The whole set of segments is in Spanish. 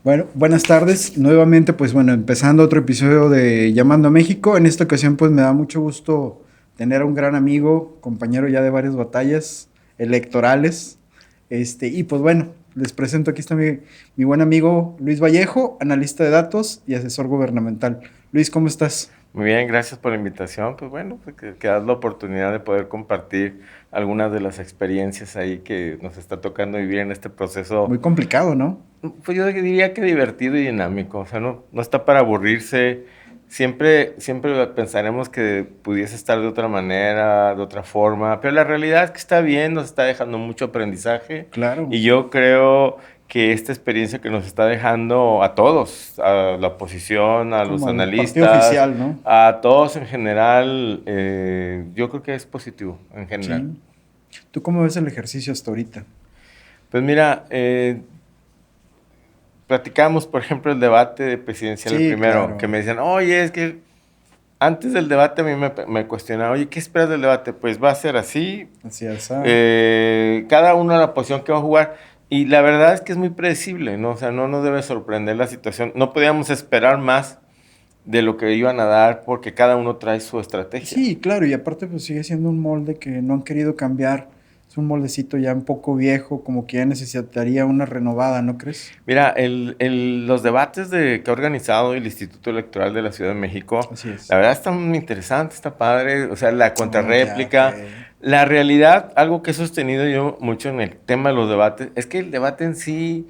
Bueno, buenas tardes. Nuevamente, pues bueno, empezando otro episodio de Llamando a México. En esta ocasión, pues me da mucho gusto tener a un gran amigo, compañero ya de varias batallas electorales. Y pues bueno, les presento, aquí está mi buen amigo Luis Vallejo, analista de datos y asesor gubernamental. Luis, ¿cómo estás? Muy bien, gracias por la invitación. Pues bueno, pues que das la oportunidad de poder compartir algunas de las experiencias ahí que nos está tocando vivir en este proceso. Muy complicado, ¿no? Pues yo diría que divertido y dinámico. O sea, no está para aburrirse. Siempre pensaremos que pudiese estar de otra manera, de otra forma, pero la realidad es que está bien, nos está dejando mucho aprendizaje Claro, y yo creo que esta experiencia que nos está dejando a todos, a la oposición, a los como el partido analistas, oficial, ¿no? a todos en general, yo creo que es positivo en general. Sí. ¿Tú cómo ves el ejercicio hasta ahorita? Pues mira, platicamos, por ejemplo, el debate presidencial el Sí, primero, que claro. me decían, oye, es que antes del debate a mí me cuestionaba, oye, ¿qué esperas del debate? Pues va a ser así, Así es. cada uno a la posición que va a jugar. Y la verdad es que es muy predecible, ¿no? O sea, no nos debe sorprender la situación. No podíamos esperar más de lo que iban a dar porque cada uno trae su estrategia. Sí, claro, y aparte pues sigue siendo un molde que no han querido cambiar. Es un moldecito ya un poco viejo, como que ya necesitaría una renovada, ¿no crees? Mira, los debates que ha organizado el Instituto Electoral de la Ciudad de México, Así la es. verdad está muy interesante, está padre, o sea, la Oh, ya, ok. contrarréplica. La realidad, algo que he sostenido yo mucho en el tema de los debates, es que el debate en sí,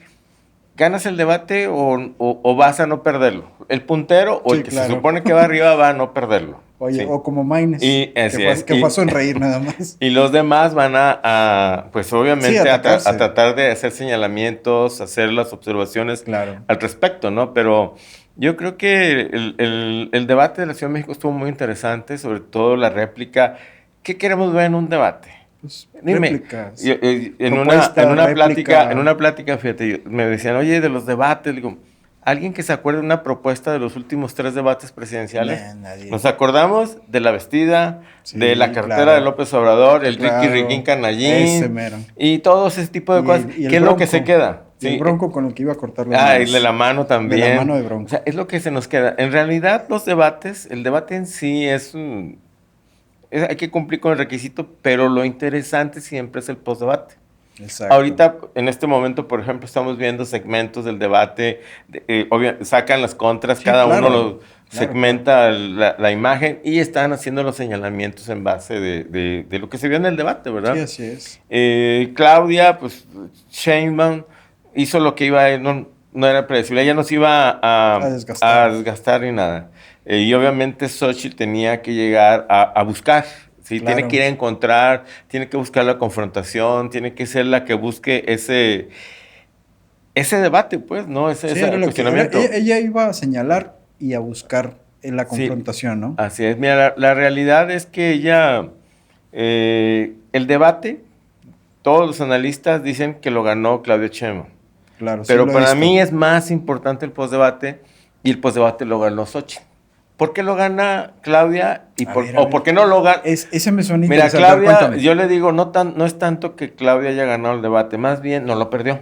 ganas el debate o vas a no perderlo. El puntero o el Sí, que se claro. supone que va arriba va a no perderlo. Oye, Sí. o como Maines, Y así es. que fue a sonreír nada más. Y los demás van pues Sí, obviamente a atacarse. tratar de hacer señalamientos, hacer las observaciones Claro. al respecto, ¿no? Pero yo creo que el debate de la Ciudad de México estuvo muy interesante, sobre todo la réplica. ¿Qué queremos ver en un debate? Pues Dime, réplicas. en Propuesta, réplica. una plática, fíjate, me decían, oye, de los debates, digo, ¿alguien que se acuerde de una propuesta de los últimos 3 debates presidenciales? Nah, Nos nadie. acordamos de la vestida, de la Sí, cartera de claro. López Obrador, el Ricky Riquín Claro. Ese Canallín mero. y todo ese tipo de cosas. Y el ¿Qué es lo que se bronco. queda? Y el Sí, bronco con el que iba a cortar las y de la manos. mano De la mano también. de O sea, bronco. es lo que se nos queda. En realidad, los debates, el debate en sí hay que cumplir con el requisito, pero lo interesante siempre es el postdebate. Exacto. Ahorita, en este momento, por ejemplo, estamos viendo segmentos del debate, sacan las contras, Sí, cada uno claro. lo Claro, claro. segmenta la imagen y están haciendo los señalamientos en base de lo que se vio en el debate, Sí, ¿verdad? así es. Claudia, pues Sheinbaum hizo lo que iba, no era predecible, ella no se iba A a desgastar. desgastar ni nada. Y obviamente Xochitl tenía que llegar a buscar, ¿sí? Tiene que ir Claro. a encontrar, tiene que buscar la confrontación, tiene que ser la que busque ese debate, pues, ¿no? Sí, era Ese lo que era. cuestionamiento. Ella iba a señalar y a buscar en la Sí, confrontación, ¿no? así es. Mira, la realidad es que ella, el debate, todos los analistas dicen que lo ganó Claudia Sheinbaum. Claro, sí Pero lo he para visto. mí es más importante el postdebate y el postdebate lo ganó Xochitl. ¿Por qué lo gana Claudia A o ver. por qué no lo gana? Ese me suena Mira, interesante. A ver, Claudia, cuéntame. yo le digo, no es tanto que Claudia haya ganado el debate, más bien no lo perdió,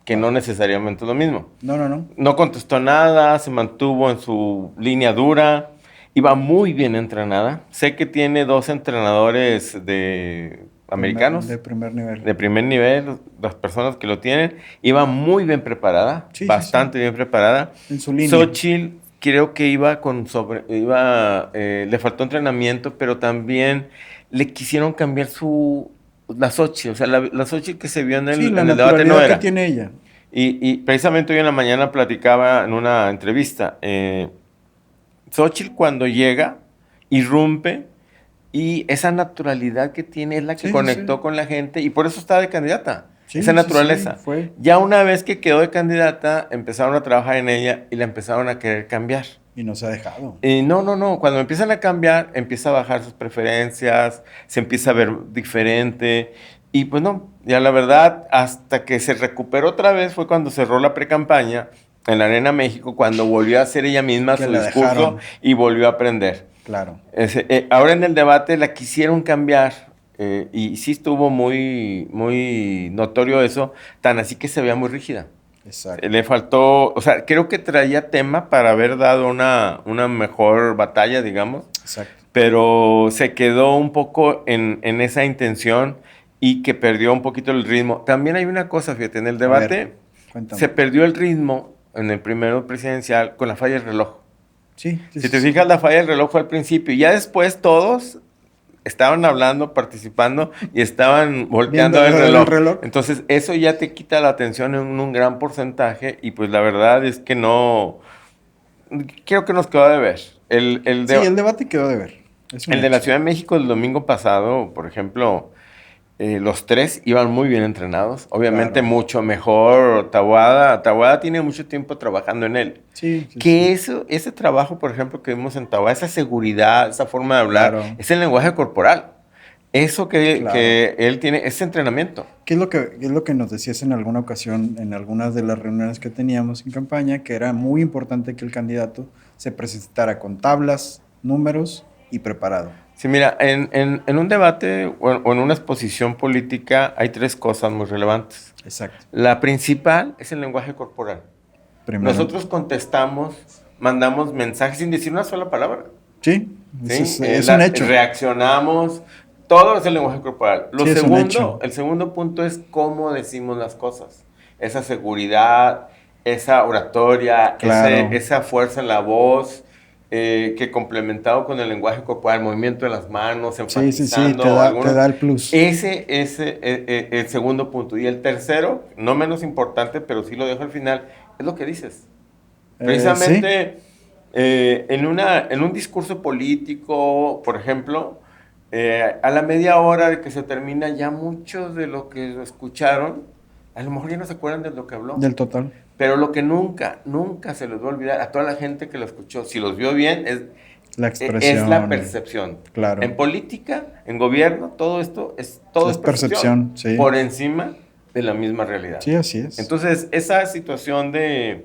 que no Ah, necesariamente es lo mismo. no, no, no. No contestó nada, se mantuvo en su línea dura, iba muy bien entrenada. Sé que tiene 2 entrenadores De americanos primer nivel. de primer nivel, las personas que lo tienen, iba muy bien preparada, Sí, sí, sí. bastante bien preparada. En su línea. Xochitl creo que le faltó entrenamiento, pero también le quisieron cambiar la Xochitl, o sea, la Xochitl que se vio Sí, la en el debate no naturalidad que era. tiene ella. Y precisamente hoy en la mañana platicaba en una entrevista, Xochitl cuando llega, irrumpe, y esa naturalidad que tiene es la que Sí, sí, conectó sí. con la gente y por eso está de candidata. Esa Sí, sí, sí, naturaleza. fue. Ya una vez que quedó de candidata, empezaron a trabajar en ella y la empezaron a querer cambiar. Y nos ha dejado. Y no. Cuando empiezan a cambiar, empieza a bajar sus preferencias, se empieza a ver diferente. Y pues no, ya la verdad, hasta que se recuperó otra vez fue cuando cerró la precampaña en la Arena México, cuando volvió a hacer ella misma Que su la discurso dejaron. y volvió a aprender. Claro. Ahora en el debate la quisieron cambiar y sí estuvo muy, muy notorio eso, tan así que se veía muy rígida. Exacto. Le faltó, o sea, creo que traía tema para haber dado una mejor batalla, digamos, Exacto. pero se quedó un poco en esa intención y que perdió un poquito el ritmo. También hay una cosa, fíjate, en el A ver, debate cuéntame. se perdió el ritmo en el primero presidencial con la falla del reloj. Sí, sí, Si sí, te sí. fijas, la falla del reloj fue al principio y ya después todos estaban hablando, participando y estaban volteando Viendo a ver el el reloj. reloj. Entonces, eso ya te quita la atención en un gran porcentaje y pues la verdad es que no, creo que nos quedó de ver. Sí, el debate quedó de ver. Es un El de la hecho. Ciudad de México el domingo pasado, por ejemplo, los tres iban muy bien entrenados. Obviamente Claro. mucho mejor Taboada. Taboada tiene mucho tiempo trabajando en él. Sí, sí, Que sí. eso, ese trabajo, por ejemplo, que vimos en Taboada, esa seguridad, esa forma de hablar, Claro, es el lenguaje corporal. Eso claro. que él tiene, ese entrenamiento. Qué es lo que nos decías en alguna ocasión, en algunas de las reuniones que teníamos en campaña, que era muy importante que el candidato se presentara con tablas, números y preparado? Sí, mira, en un debate o en una exposición política hay tres cosas muy relevantes. Exacto. La principal es el lenguaje corporal. Primero. Nosotros contestamos, mandamos mensajes sin decir una sola palabra. Sí, ¿Sí? es un hecho. Reaccionamos, todo es el lenguaje corporal. Sí, es un hecho. El segundo punto es cómo decimos las cosas. Esa seguridad, esa oratoria, Claro. esa fuerza en la voz, que complementado con el lenguaje corporal, el movimiento de las manos, Sí, sí, sí, enfatizando te algunos. da el plus. Ese es el segundo punto. Y el tercero, no menos importante, pero sí lo dejo al final, es lo que dices. Sí, Precisamente en un discurso político, por ejemplo, a la media hora de que se termina, ya muchos de lo que lo escucharon, a lo mejor ya no se acuerdan de lo que habló. del total. Pero lo que nunca, nunca se les va a olvidar a toda la gente que lo escuchó, si los vio bien, La es la expresión. percepción. Claro. En política, en gobierno, todo esto todo Es es percepción, percepción, sí. por encima de la misma realidad. Sí, así es. Entonces, esa situación de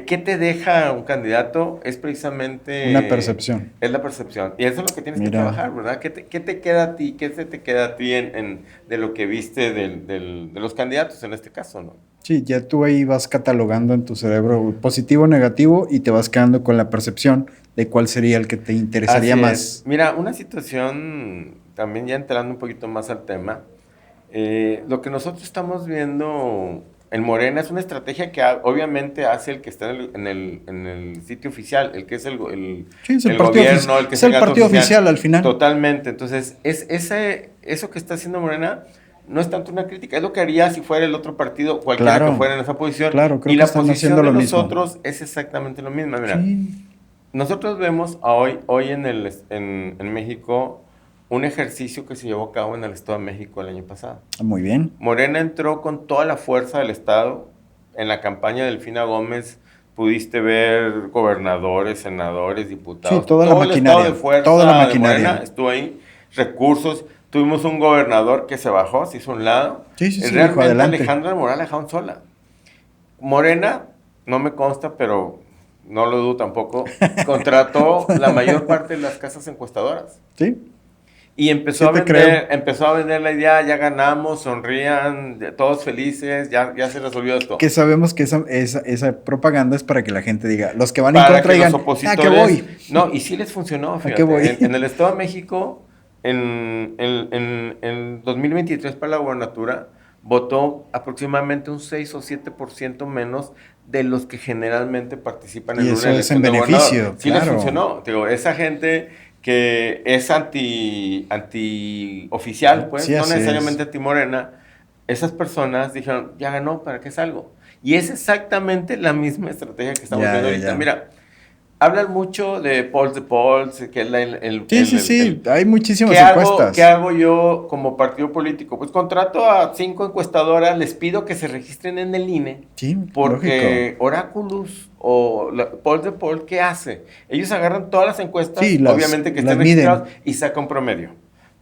qué te deja un candidato es precisamente... Una percepción. Es la percepción. Y eso es lo que tienes que Mira. trabajar, ¿verdad? ¿Qué te queda a ti? ¿Qué se te queda a ti de lo que viste de los candidatos en este caso, ¿no? Sí, ya tú ahí vas catalogando en tu cerebro positivo o negativo y te vas quedando con la percepción de cuál sería el que te interesaría Así más. es. Mira, una situación, también ya entrando un poquito más al tema, lo que nosotros estamos viendo en Morena es una estrategia que obviamente hace el que está en el sitio oficial, el que es Sí, es el el partido gobierno, el que es el gato partido oficial al final. Totalmente. Entonces, eso que está haciendo Morena no es tanto una crítica, es lo que haría si fuera el otro partido, cualquiera Claro. que fuera en esa posición. Claro, creo Y que la están posición haciendo de lo mismo. nosotros es exactamente lo mismo. Mira, Sí. nosotros vemos hoy en México un ejercicio que se llevó a cabo en el Estado de México el año pasado. Muy bien. Morena entró con toda la fuerza del Estado. En la campaña de Delfina Gómez pudiste ver gobernadores, senadores, diputados. Sí, toda la todo el maquinaria, estado de fuerza toda la de maquinaria. Morena estuvo ahí. Recursos. Tuvimos un gobernador que se bajó, se hizo a un lado. Sí, sí, sí, dijo, Realmente adelante. Alejandra del Moral la dejaron sola. Morena, no me consta, pero no lo dudo tampoco, contrató la mayor parte de las casas encuestadoras. Sí. Y Sí empezó te creo. empezó a vender la idea, ya ganamos, sonrían, todos felices, ya se resolvió esto. Que sabemos que esa propaganda es para que la gente diga, los que van en Para contra que digan, los ¿a opositores... qué voy? No, y sí les funcionó, ¿A qué fíjate. voy? En el Estado de México, en 2023 para la gobernatura, votó aproximadamente un 6 o 7% menos de los que generalmente participan Y en eso una es en elección de beneficio, gobernador. Sí les claro. funcionó. Digo, esa gente que es anti oficial, pues, Sí, no así necesariamente es. anti-Morena, esas personas dijeron, ya ganó, ¿para qué salgo? Y es exactamente la misma estrategia que estamos Ya, viendo ya, ahorita. ya. Mira, hablan mucho de polls, que es Sí, hay muchísimas ¿qué encuestas. ¿qué hago yo como partido político? Pues contrato a 5 encuestadoras, les pido que se registren en el INE, Sí, porque lógico. Oráculos o Polls de Poll, ¿qué hace? Ellos agarran todas las encuestas, Sí, obviamente que las estén miden. registradas, y sacan un promedio.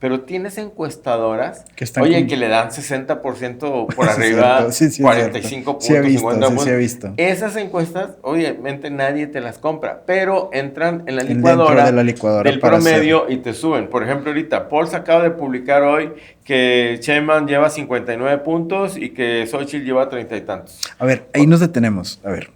pero tienes encuestadoras, Que están oye, con- que le dan 60% por Sí, es arriba, cierto. Sí, sí, es 45 cierto. Sí he puntos, visto, 50 puntos. sí he visto. Esas encuestas, obviamente nadie te las compra, pero entran en la Dentro de la licuadora licuadora del para hacer. promedio y te suben. Por ejemplo, ahorita Paul acaba de publicar hoy que Sheinbaum lleva 59 puntos y que Xochitl lleva 30 y tantos. A ver, ahí nos detenemos. A ver,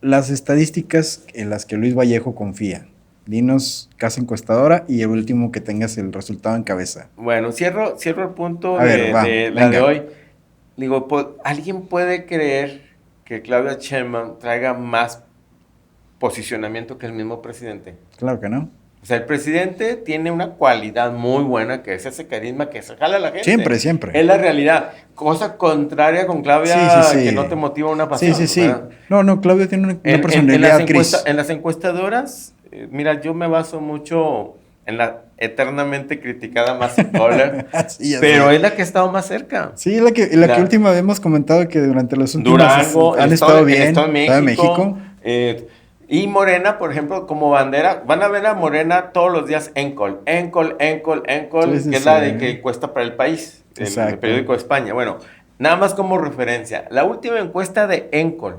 las estadísticas en las que Luis Vallejo confía. Dinos casa encuestadora y el último que tengas el resultado en cabeza. Bueno, cierro el punto A ver, va, de la de venga. hoy. Digo, ¿alguien puede creer que Claudia Sheinbaum traiga más posicionamiento que el mismo presidente? Claro que no. O sea, el presidente tiene una cualidad muy buena que es ese carisma que se jala a la gente. Siempre, siempre. Es la realidad. Cosa contraria con Claudia, Sí, sí, sí. que no te motiva una pasión. Sí, sí, sí. ¿verdad? No, Claudio tiene una En personalidad gris. en las encuestadoras, mira, yo me baso mucho en la eternamente criticada Massey Kohler, Sí, ya pero sé. es la que ha estado más cerca. Sí, la que última vez hemos comentado que durante los últimos Durango, han el estado bien. el Estado Estado de México. Y Morena, por ejemplo, como bandera, van a ver a Morena todos los días Encol, Sí, sí, que es sí. la de que cuesta para el país, el Exacto. periódico de España. Bueno, nada más como referencia, la última encuesta de Encol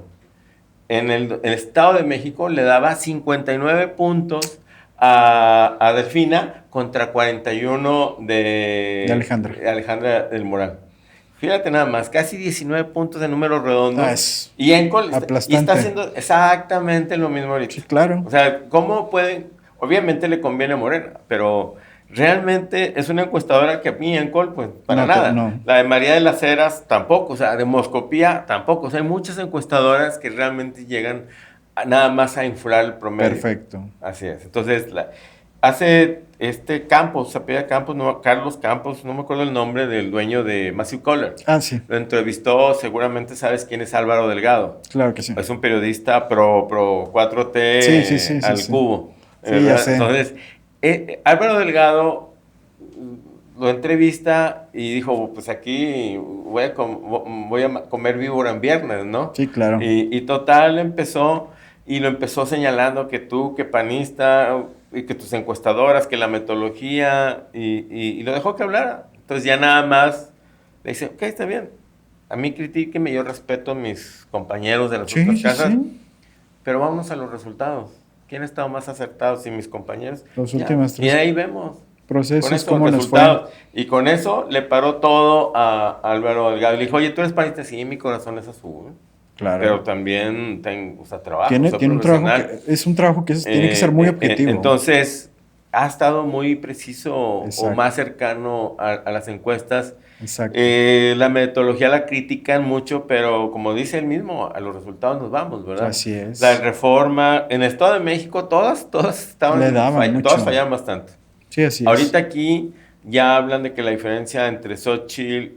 en el Estado de México le daba 59 puntos a Delfina contra 41 De Alejandra. Alejandra del Moral. Fíjate nada más, casi 19 puntos de números redondos. Es Y Encol y aplastante. está haciendo exactamente lo mismo ahorita. Sí, claro. O sea, ¿cómo pueden? Obviamente le conviene a Morena, pero realmente es una encuestadora que a mí Encol, pues para No, nada. no. La de María de las Heras tampoco, o sea, Demoscopía tampoco. O sea, hay muchas encuestadoras que realmente llegan nada más a inflar el promedio. Perfecto. Así es. Entonces, hace Campos, se apellida Campos, Carlos Campos, no me acuerdo el nombre del dueño de Massive Color. Ah, sí. Lo entrevistó, seguramente sabes quién es Álvaro Delgado. Claro que sí. Es un periodista pro 4T Sí, al sí. cubo. Sí, ¿verdad? ya sé. Entonces, Álvaro Delgado lo entrevista y dijo, pues aquí voy a comer víbora en viernes, ¿no? Sí, claro. Y total empezó y lo empezó señalando que tú, que panista, y que tus encuestadoras, que la metodología, y lo dejó que hablara. Entonces ya nada más le dice, ok, está bien, a mí critíqueme, yo respeto a mis compañeros de las Sí, otras sí, casas, sí. pero vámonos a los resultados. ¿Quién ha estado más acertado? Si mis compañeros. Los Ya. últimos Y tres ahí vemos. Con procesos, eso, cómo nos fue. resultados. Y con eso le paró todo a Álvaro Delgado. Le dijo, oye, tú eres panista, sí, mi corazón es azul. Claro. Pero también tengo, trabajo. Tiene soy un trabajo profesional. es un trabajo que tiene que ser muy objetivo. Entonces, ha estado muy preciso Exacto. o más cercano a las encuestas. Exacto. La metodología la critican mucho, pero como dice él mismo, a los resultados nos vamos, ¿verdad? Así es. La reforma, en el Estado de México, todas estaban, Le daban mucho. todas fallaban bastante. Sí, así Ahorita es. aquí ya hablan de que la diferencia entre Xochitl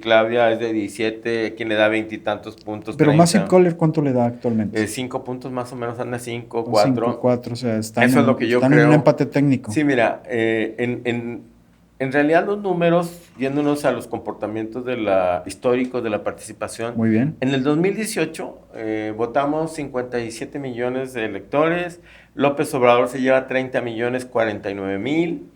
Claudia es de 17, quien le da 20 y tantos puntos. Pero 30. Massive Color, ¿cuánto le da actualmente? 5 puntos más o menos, anda 5, O 4. 5, 4, o sea, están, Eso es lo que yo están creo. en un empate técnico. Sí, mira, en realidad los números, yéndonos a los comportamientos históricos de la participación, Muy bien. en el 2018 votamos 57 millones de electores, López Obrador se lleva 30 millones 49 mil,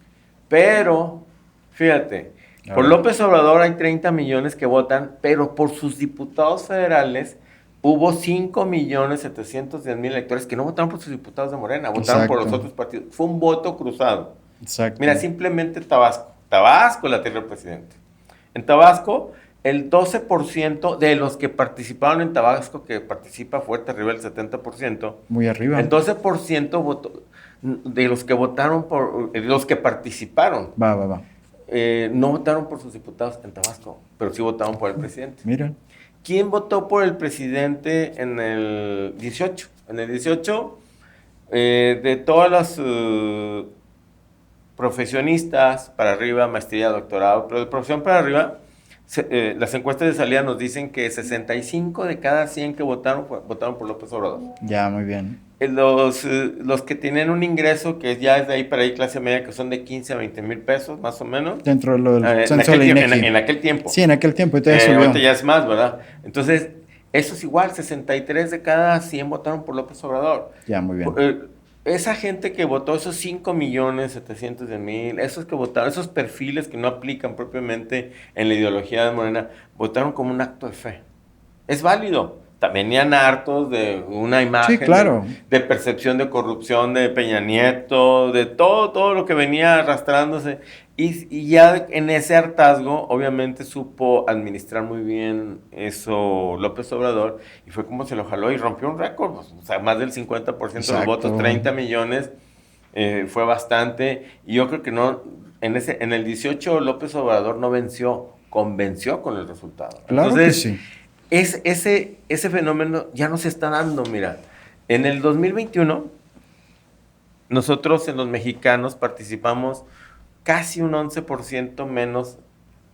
pero fíjate, A por ver. López Obrador hay 30 millones que votan, pero por sus diputados federales hubo 5 millones 710 mil electores que no votaron por sus diputados de Morena, votaron por los Exacto. otros partidos. Fue un voto cruzado. Exacto. Mira, simplemente Tabasco es la tierra del presidente. En Tabasco, el 12% de los que participaron en Tabasco, que participa fuerte, arriba del 70%, Muy arriba. el 12% votó, de los que votaron de los que participaron, Va. no votaron por sus diputados en Tabasco, pero sí votaron por el presidente. Mira. ¿Quién votó por el presidente en el 18? En el 18, de todas las profesionistas para arriba, maestría, doctorado, pero de profesión para arriba, las encuestas de salida nos dicen que 65 de cada 100 que votaron por López Obrador. Ya, muy bien. Los que tienen un ingreso que ya es de ahí para ahí clase media, que son de 15 a 20 mil pesos, más o menos. Dentro de lo del en, censo aquel de tiempo, INEGI. en aquel tiempo. Sí, en aquel tiempo. Ahorita ya subió. Ahorita ya es más, ¿verdad? Entonces, eso es igual, 63 de cada 100 votaron por López Obrador. Ya, muy bien. esa gente que votó, esos 5.700.000, esos que votaron, esos perfiles que no aplican propiamente en la ideología de Morena, votaron como un acto de fe. Es válido. Venían hartos de una Sí, imagen claro. de percepción de corrupción de Peña Nieto, de todo lo que venía arrastrándose. Y ya en ese hartazgo, obviamente supo administrar muy bien eso López Obrador, y fue como se lo jaló y rompió un récord. Pues, o sea, más del 50% de los votos, Exacto. 30 millones, fue bastante. Y yo creo que no, en el 18 López Obrador no venció, convenció con el resultado. Claro que Entonces, sí. ese fenómeno ya no se está dando, mira. En el 2021, nosotros en los mexicanos participamos casi un 11% menos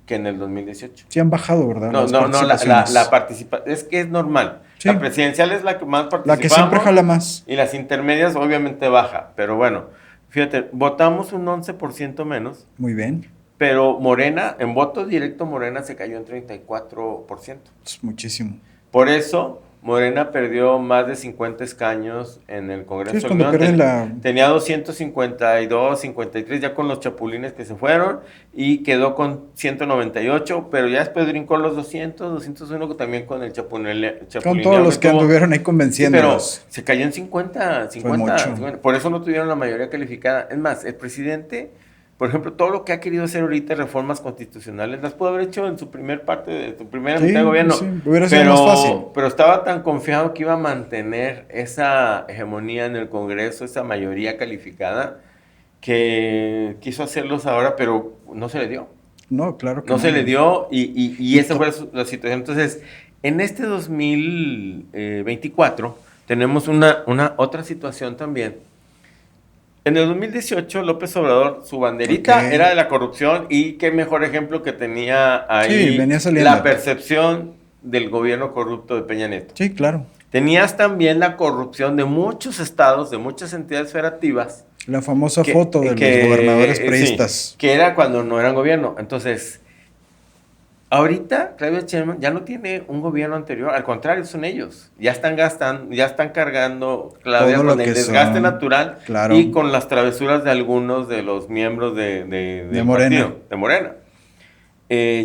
que en el 2018. Sí han bajado, ¿verdad? No, Las no, no, participaciones. la participación, es que es normal. Sí. La presidencial es la que más participamos. La que siempre jala más. Y las intermedias obviamente baja, pero bueno, fíjate, votamos un 11% menos, Muy bien. pero Morena, en voto directo Morena se cayó en 34%. Es muchísimo. Por eso, Morena perdió más de 50 escaños en el Congreso Sí, es de cuando la Unión. pierden la... Tenía 252, 53 ya con los chapulines que se fueron, y quedó con 198, pero ya después brincó los 200, 201 también con el chapulineo. Con todos los que anduvieron ahí Sí, pero convenciéndolos. se cayó en 50, Fue mucho. 50. Por eso no tuvieron la mayoría calificada. Es más, el presidente, por ejemplo, todo lo que ha querido hacer ahorita, reformas constitucionales, las pudo haber hecho en su primer parte de su primera Sí, mitad de gobierno. sí, hubiera sido más fácil. Pero estaba tan confiado que iba a mantener esa hegemonía en el Congreso, esa mayoría calificada, que quiso hacerlos ahora, pero no se le dio. No, claro que No se le dio, y esa fue la situación. Entonces, en este 2024 tenemos una otra situación también. En el 2018, López Obrador, su banderita Ok. era de la corrupción, y qué mejor ejemplo que tenía ahí Sí, venía saliendo. la percepción del gobierno corrupto de Peña Nieto. Sí, claro. Tenías también la corrupción de muchos estados, de muchas entidades federativas. La famosa foto de los gobernadores priistas. Sí, que era cuando no eran gobierno. Entonces, ahorita Claudia Sheinbaum ya no tiene un gobierno anterior, al contrario, son ellos. Ya están gastando, ya están cargando, Claudia, Todo lo con el que desgaste son, natural, claro. y con las travesuras de algunos de los miembros del Morena. partido, de Morena.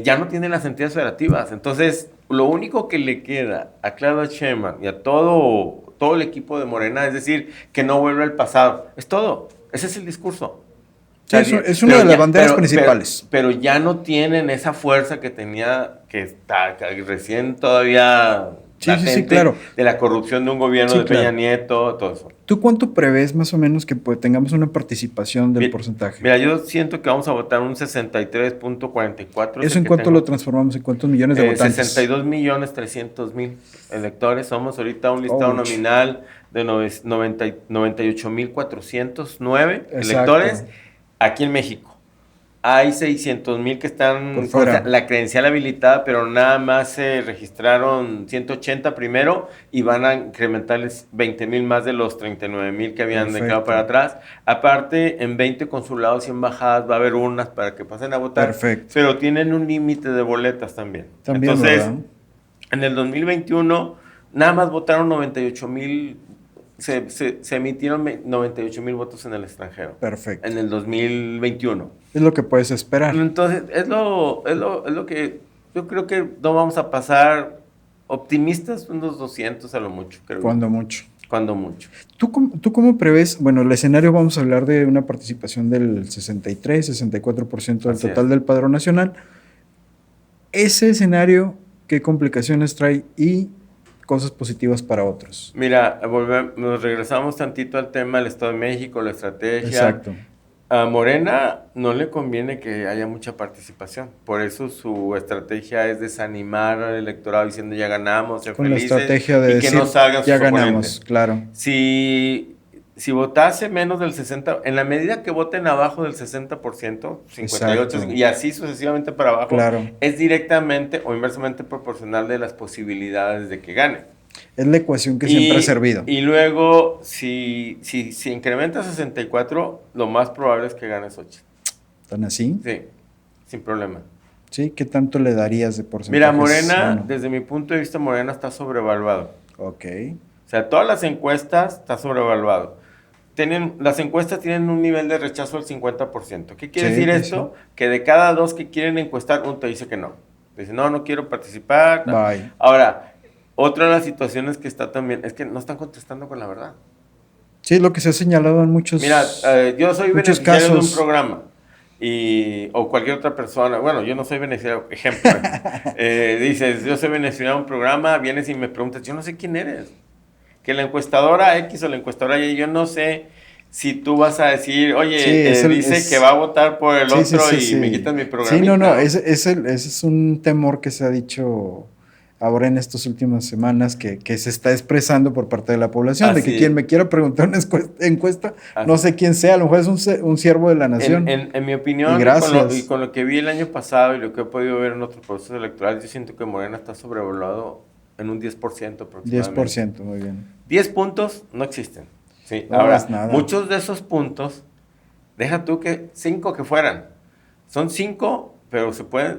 Ya no tienen las entidades federativas. Entonces, lo único que le queda a Claudia Sheinbaum y a todo el equipo de Morena es decir, que no vuelva al pasado. Es todo. Ese es el discurso. Sí, es una de las banderas principales. Pero ya no tienen esa fuerza que tenía, que está recién todavía Sí, claro. de la corrupción de un gobierno Sí, de Peña claro. Nieto, todo eso. ¿Tú cuánto prevés más o menos que tengamos una participación del porcentaje? Mira, yo siento que vamos a votar un 63.44. ¿Eso en cuánto lo transformamos? ¿En cuántos millones de votantes? 62.300.000 electores. Somos ahorita un listado nominal de 98.409 electores aquí en México. Hay 600.000 que están con la credencial habilitada, pero nada más se registraron 180 primero, y van a incrementarles 20.000 más de los 39.000 que habían dejado para atrás. Aparte, en 20 consulados y embajadas va a haber urnas para que pasen a votar. Perfecto. Pero tienen un límite de boletas también. Entonces, ¿verdad? en el 2021, nada más votaron 98.000. Se emitieron 98.000 votos en el extranjero. Perfecto. En el 2021. Es lo que puedes esperar. Entonces, es lo que yo creo que no vamos a pasar optimistas, unos 200 a lo mucho, creo. Cuando mucho. Cuando mucho. ¿Tú cómo prevés? Bueno, el escenario, vamos a hablar de una participación del 63, 64% del total del Padrón Nacional. Ese escenario, ¿qué complicaciones trae y cosas positivas para otros? Mira, nos regresamos tantito al tema del Estado de México, la estrategia. Exacto. A Morena no le conviene que haya mucha participación. Por eso su estrategia es desanimar al electorado diciendo ya ganamos, ser con felices, la estrategia de decir, que no salgan ya sus ganamos, oponentes. claro. Si votase menos del 60%, en la medida que voten abajo del 60%, 58%, Exacto. y así sucesivamente para abajo, Claro. es directamente o inversamente proporcional de las posibilidades de que gane. Es la ecuación que siempre ha servido. Y luego, si incrementa 64, lo más probable es que gane Xochitl. ¿Tan así? Sí, sin problema. Sí, ¿qué tanto le darías de porcentaje? Mira, Morena, desde mi punto de vista, Morena está sobrevaluado. Ok. O sea, todas las encuestas está sobrevaluado. las encuestas tienen un nivel de rechazo del 50%. ¿Qué quiere Sí, decir sí, esto? Que de cada 2 que quieren encuestar, uno te dice que no. Dice, no, no quiero participar. Bye. Ahora, otra de las situaciones que está también es que no están contestando con la verdad. Sí, lo que se ha señalado en muchos, Mira, yo soy muchos beneficiario de un casos. programa o cualquier otra persona. Bueno, yo no soy beneficiario, ejemplo. Dices, yo soy beneficiario de un programa, vienes y me preguntas, yo no sé quién eres. Que la encuestadora X o la encuestadora Y, yo no sé si tú vas a decir, Sí, oye, dice que va a votar por el sí, sí, otro sí, y me sí. quitas mi Sí, no, no, programita. ese es un temor que se ha dicho ahora en estas últimas semanas que se está expresando por parte de la población, de que quien Así, me quiera preguntar una encuesta, no así. sé quién sea, a lo mejor es un siervo de la nación. En mi Y opinión, y gracias, con lo que vi el año pasado y lo que he podido ver en otros procesos electorales, yo siento que Morena está sobrevaluado en un 10% aproximadamente. 10%, muy bien. 10 puntos no existen. Sí. No, es Ahora, nada. muchos de esos puntos, deja tú que 5 que fueran. Son 5, pero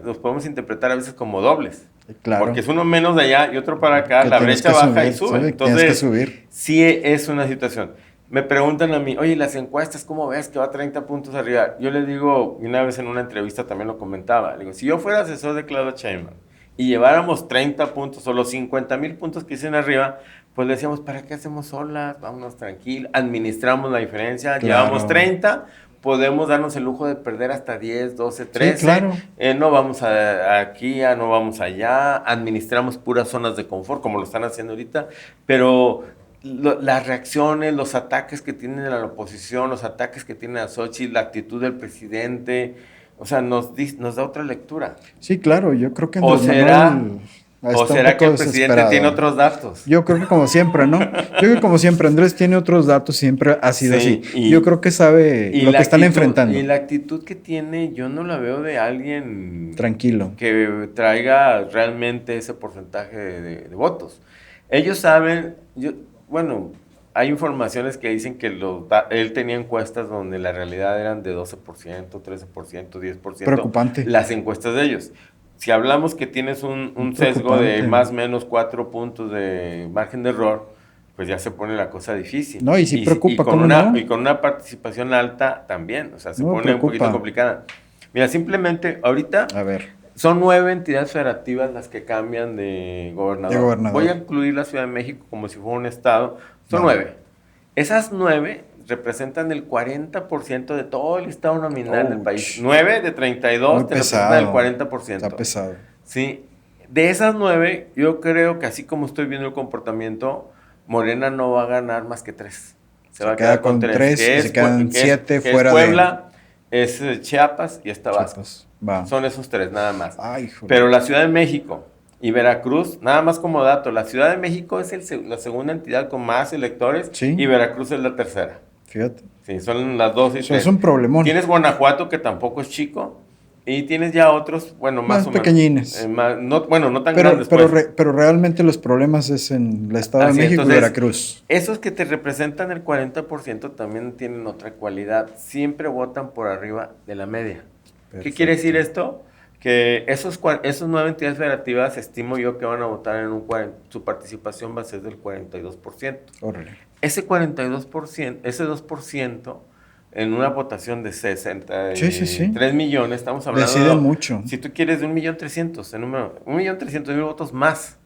los podemos interpretar a veces como dobles. Porque Claro, es uno menos de allá y otro para acá, que la tienes brecha que baja y subir, sube. tienes que Entonces, subir. sí es una situación. Me preguntan a mí, oye, las encuestas, ¿cómo ves que va 30 puntos arriba? Yo les digo, y una vez en una entrevista también lo comentaba, le digo, si yo fuera asesor de Claudia Sheinbaum y lleváramos 30 puntos o los 50,000 puntos que dicen arriba, pues le decíamos, ¿para qué hacemos solas? Vámonos tranquilos, administramos la diferencia, llevamos Claro. 30, podemos darnos el lujo de perder hasta 10, 12, Sí, 13, claro. no vamos aquí, no vamos allá, administramos puras zonas de confort, como lo están haciendo ahorita, pero las reacciones, los ataques que tienen a la oposición, los ataques que tiene a Xochitl, la actitud del presidente, o sea, nos da otra lectura. Sí, claro, yo creo que ¿O Andrés será, Manuel o está un será que poco el presidente tiene desesperado. otros datos? Yo creo que como siempre, ¿no? Yo creo que como siempre, Andrés tiene otros datos, siempre ha sido así. Sí, Yo creo que sabe lo que están y enfrentando. la actitud que tiene, yo no la veo de alguien Tranquilo. que traiga realmente ese porcentaje de votos. Ellos saben, bueno, hay informaciones que dicen que él tenía encuestas donde la realidad eran de 12%, 13%, 10%, Preocupante. las encuestas de ellos. Si hablamos que tienes un sesgo de Preocupante. más o menos 4 puntos de margen de error, pues ya se pone la cosa difícil. No, y sí Y preocupa, con ¿cómo una, no? y con una participación alta también, o sea, se No, pone un poquito preocupa. complicada. Mira, simplemente ahorita A ver, son 9 entidades federativas las que cambian de de gobernador. Voy a gobernador. incluir la Ciudad de México como si fuera un estado. Son Va. 9. Esas 9 representan el 40% de todo el estado nominal del país. Ouch. 9 de 32 Muy te representan el pesado. 40%. Está pesado. Sí. De esas 9, yo creo que así como estoy viendo el comportamiento, Morena no va a ganar más que 3. Se va a quedar con 3. 3 y se quedan 7 Que es fuera Puebla, es Chiapas y es Tabasco. Chiapas. Va. Son esos 3 nada más. Ay, joder. Pero la Ciudad de México y Veracruz, nada más como dato, la Ciudad de México es la segunda entidad con más electores Sí. y Veracruz es la tercera. Fíjate. Sí, son las 2 y Eso 3. es un problemón. Tienes Guanajuato, que tampoco es chico, y tienes ya otros, bueno, más Más o pequeñines. menos. No tan Pero, grandes, pero, pues. pero realmente los problemas es en el Estado de Así, México y entonces, Veracruz. esos que te representan el 40% también tienen otra cualidad. Siempre votan por arriba de la media. ¿Qué Perfecto. quiere decir esto? Que esos 9 entidades federativas, estimo yo que van a votar en su participación va a ser del 42%. Órale. Ese 42%, ese 2%, en una votación de 63 millones, estamos hablando... Deciden mucho. Si tú quieres de 1,300,000, en número, 1,300,000 votos más.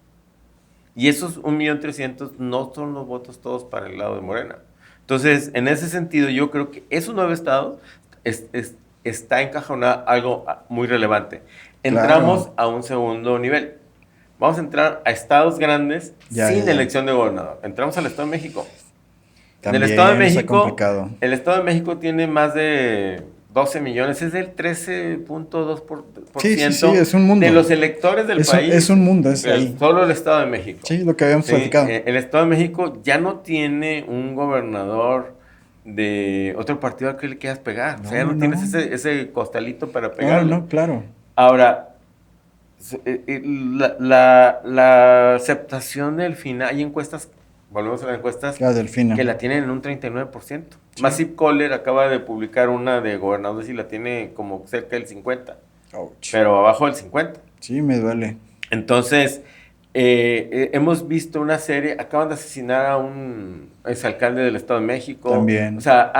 Y esos 1,300,000 no son los votos todos para el lado de Morena. Entonces, en ese sentido, yo creo que esos 9 estados está encajonado algo muy relevante. Entramos Claro. a un segundo nivel. Vamos a entrar a estados grandes sin elección de gobernador. Entramos al Estado de México. También en el Estado de está México, complicado. el Estado de México tiene más de 12 millones, es del 13.2% Sí, es un mundo. de los electores del país. Es un mundo, es ahí. Solo el Estado de México. Sí, lo que habíamos platicado. El Estado de México ya no tiene un gobernador de otro partido al que le quieras pegar. O sea, ya no tienes ese costalito para pegarle. No, claro. Ahora, la aceptación del final, hay encuestas, volvemos a las encuestas, que la tienen en un 39%. Sí. Massive Caller acaba de publicar una de gobernadores y la tiene como cerca del 50%. Ouch. Pero abajo del 50%. Sí, me duele. Entonces, Hemos visto una serie, acaban de asesinar a un exalcalde del Estado de México. También. O sea,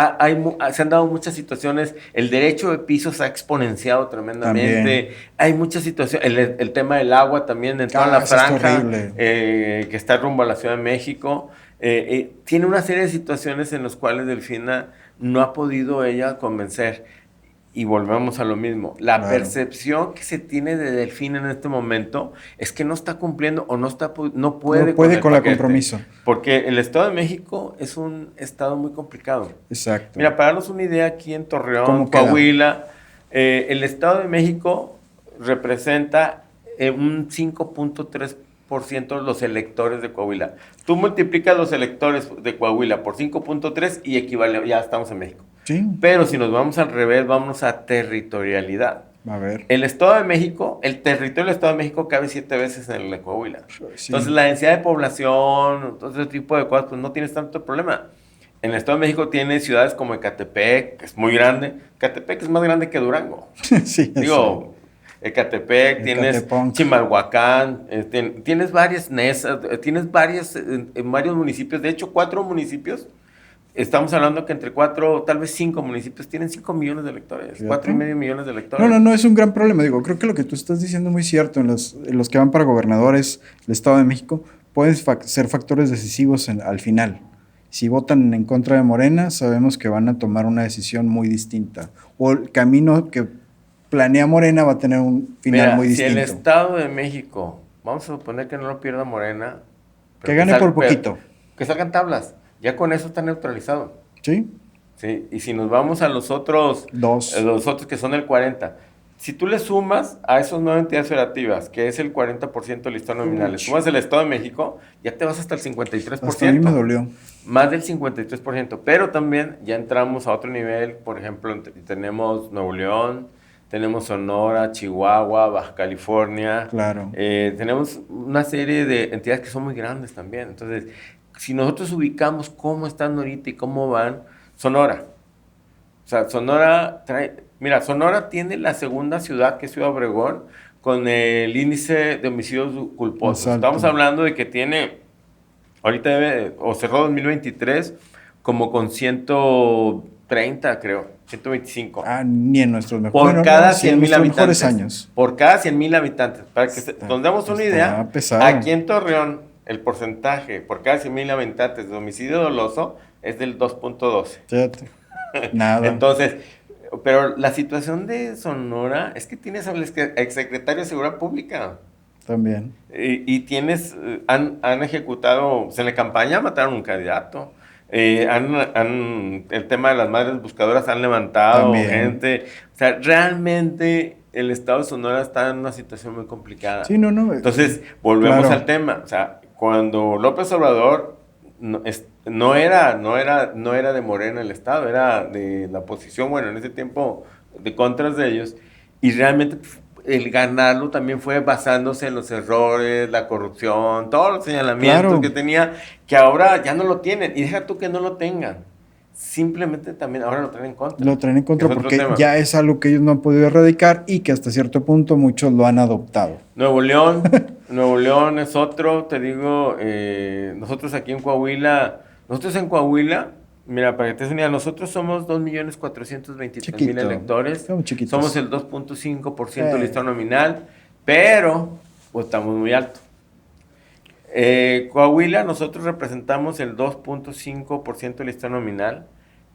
se han dado muchas situaciones. El derecho de piso se ha exponenciado tremendamente. También. Hay muchas situaciones. El tema del agua también en toda la eso está franja horrible. que está rumbo a la Ciudad de México. Tiene una serie de situaciones en las cuales Delfina no ha podido ella convencer. Y volvemos a lo mismo. La Claro. percepción que se tiene de Delfina en este momento es que no está cumpliendo o no puede, No puede con el paquete. compromiso. Porque el Estado de México es un estado muy complicado. Exacto. Mira, para darnos una idea, aquí en Torreón, ¿Cómo queda? Coahuila, el Estado de México representa un 5.3% de los electores de Coahuila. Tú multiplicas los electores de Coahuila por 5.3 y equivale, ya estamos en México. Sí. Pero si nos vamos al revés, vamos a territorialidad. A ver. El Estado de México, el territorio del Estado de México cabe 7 veces en el de Coahuila. Sí. Entonces, la densidad de población, todo ese tipo de cosas, pues no tienes tanto problema. En el Estado de México tiene ciudades como Ecatepec, que es muy grande. Ecatepec es más grande que Durango. Sí, Digo, Ecatepec, tienes Ecatepec. Chimalhuacán, tienes varias Nesas, tienes varios municipios, de hecho 4 municipios. Estamos hablando que entre 4, tal vez 5 municipios tienen 5 millones de electores, Fíjate. 4.5 millones de electores. No, es un gran problema. Digo, creo que lo que tú estás diciendo es muy cierto. En los que van para gobernadores del Estado de México pueden ser factores decisivos al final. Si votan en contra de Morena, sabemos que van a tomar una decisión muy distinta. O el camino que planea Morena va a tener un final Mira, muy si distinto. el Estado de México, vamos a suponer que no lo pierda Morena. Que gane por poquito. Que salgan tablas. Ya con eso está neutralizado. ¿Sí? Sí, y si nos vamos a los otros que son el 40%, si tú le sumas a esos 9 entidades federativas, que es el 40% del listado nominal, le sumas el Estado de México, ya te vas hasta el 53%. Hasta a mí me dolió. Más del 53%, pero también ya entramos a otro nivel, por ejemplo, tenemos Nuevo León, tenemos Sonora, Chihuahua, Baja California. Claro. Tenemos una serie de entidades que son muy grandes también. Entonces, si nosotros ubicamos cómo están ahorita y cómo van, Sonora. O sea, Sonora Sonora tiene la segunda ciudad, que es Ciudad Obregón, con el índice de homicidios culposos. Exacto. Estamos hablando de que tiene, ahorita cerró 2023 como con 130, creo, 125. Ni en nuestros mejores Por cada 100,000 habitantes. Años. Por cada 100,000 habitantes. Para que nos demos una idea, pesado. aquí en Torreón, el porcentaje por cada 100,000 habitantes de homicidio doloso es del 2.12. Fíjate. Nada. Entonces, pero la situación de Sonora es que tienes al exsecretario de Seguridad Pública. También. Y tienes, han ejecutado, en la campaña mataron un candidato. El tema de las madres buscadoras han levantado También. gente. O sea, realmente el estado de Sonora está en una situación muy complicada. Sí, no. Entonces, volvemos claro. al tema. O sea, cuando López Obrador no era de Morena el estado, era de la oposición, bueno, en ese tiempo de contras de ellos, y realmente el ganarlo también fue basándose en los errores, la corrupción, todos los señalamientos Claro. que tenía, que ahora ya no lo tienen, y deja tú que no lo tengan, simplemente también ahora lo traen en contra. Lo traen en contra Es otro porque tema. ya es algo que ellos no han podido erradicar y que hasta cierto punto muchos lo han adoptado. Nuevo León es otro, te digo, nosotros aquí en Coahuila, mira, para que te des una idea, nosotros somos 2.423.000 electores. Somos chiquitos. Somos el 2.5% del listado nominal, pero pues, estamos muy alto. Coahuila, nosotros representamos el 2.5% del listado nominal,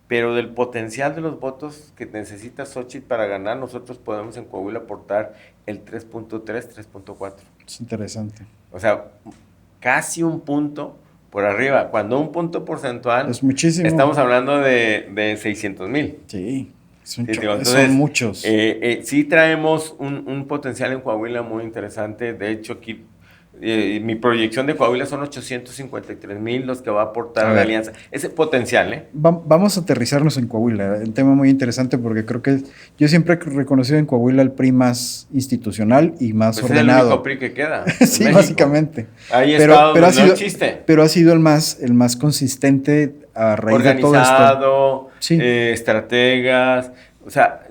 pero del potencial de los votos que necesita Xochitl para ganar, nosotros podemos en Coahuila aportar el 3.3, 3.4. Es interesante. O sea, casi un punto por arriba. Cuando un punto porcentual, es muchísimo. Estamos hablando de 600,000. Sí, Entonces, son muchos. Sí traemos un potencial en Coahuila muy interesante. De hecho, aquí mi proyección de Coahuila son 853,000 los que va a aportar la alianza. Ese potencial, ¿eh? Vamos a aterrizarnos en Coahuila. Un tema muy interesante porque creo que yo siempre he reconocido en Coahuila el PRI más institucional y más ordenado. Es el único PRI que queda. Sí, básicamente. Ahí está donde ha sido, no existe. Pero ha sido el más consistente a raíz de todo esto. Organizado, Sí. Estrategas. O sea,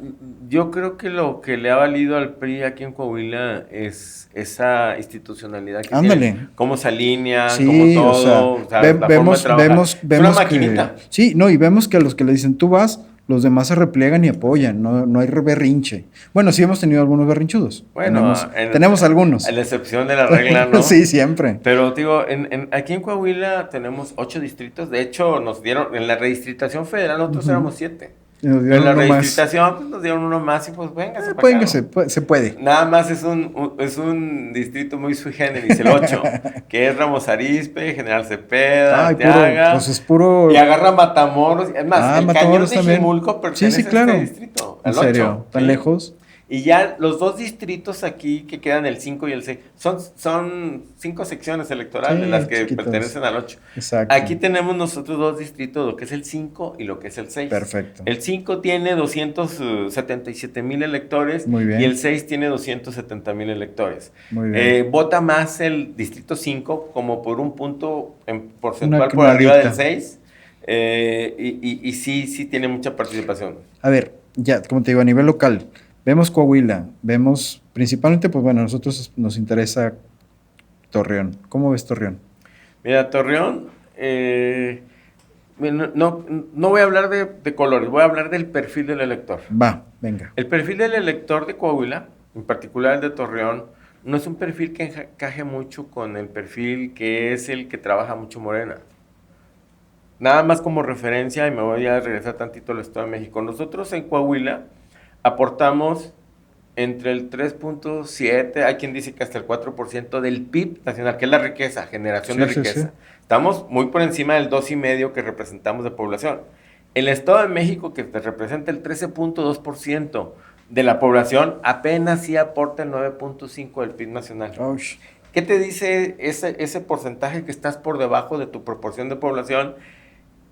yo creo que lo que le ha valido al PRI aquí en Coahuila es esa institucionalidad que Ándale. tienen, cómo se alinean, cómo Sí, todo, o sea, la forma de vemos, trabajar. vemos, Es una vemos que, maquinita. sí, no, y vemos que a los que le dicen tú vas, los demás se replegan y apoyan, no, no hay berrinche. Bueno, sí hemos tenido algunos berrinchudos, Bueno, tenemos a algunos. la excepción de la regla, Sí, ¿no? siempre. Pero digo, aquí en Coahuila tenemos 8 distritos. De hecho, nos dieron, en la redistritación federal nosotros Ujú. éramos 7. Y nos Pero en dieron la uno más. redistritación pues, nos dieron uno más y pues véngase para Pueden acá, que ¿no? se puede. Nada más es un distrito muy sui generis, el 8, que es Ramos Arizpe, General Cepeda, Ay, puro, pues Arteaga, es y puro. agarra Matamoros. Es más, Ah, el cañón Matamoros de también. Jimulco Sí, sí, pertenece a este claro. distrito, En al 8, serio, tan ¿sí? lejos. Y ya los dos distritos aquí que quedan, el 5 y el 6 son 5 secciones electorales las Sí, que chiquitos. pertenecen al 8. Exacto. Aquí tenemos nosotros dos distritos, lo que es el 5 y lo que es el 6. Perfecto. El 5 tiene 277,000 electores Muy y el bien. 6 tiene 270,000 electores. Muy bien. Vota más el distrito 5 como por un punto en Una porcentual por arriba del quemadita. 6. Y sí tiene mucha participación. A ver, ya, como te digo, a nivel local, vemos Coahuila, vemos principalmente, pues bueno, a nosotros nos interesa Torreón. ¿Cómo ves Torreón? Mira, Torreón, no voy a hablar de colores, voy a hablar del perfil del elector. Va, venga. El perfil del elector de Coahuila, en particular el de Torreón, no es un perfil que encaje mucho con el perfil que es el que trabaja mucho Morena. Nada más como referencia, y me voy a regresar tantito al Estado de México. Nosotros en Coahuila aportamos entre el 3.7, hay quien dice que hasta el 4% del PIB nacional, que es la riqueza, generación de Sí, sí, sí. riqueza. Estamos muy por encima del 2,5% que representamos de población. El Estado de México, que representa el 13.2% de la población, apenas sí aporta el 9.5% del PIB nacional. Ouch. ¿Qué te dice ese porcentaje que estás por debajo de tu proporción de población?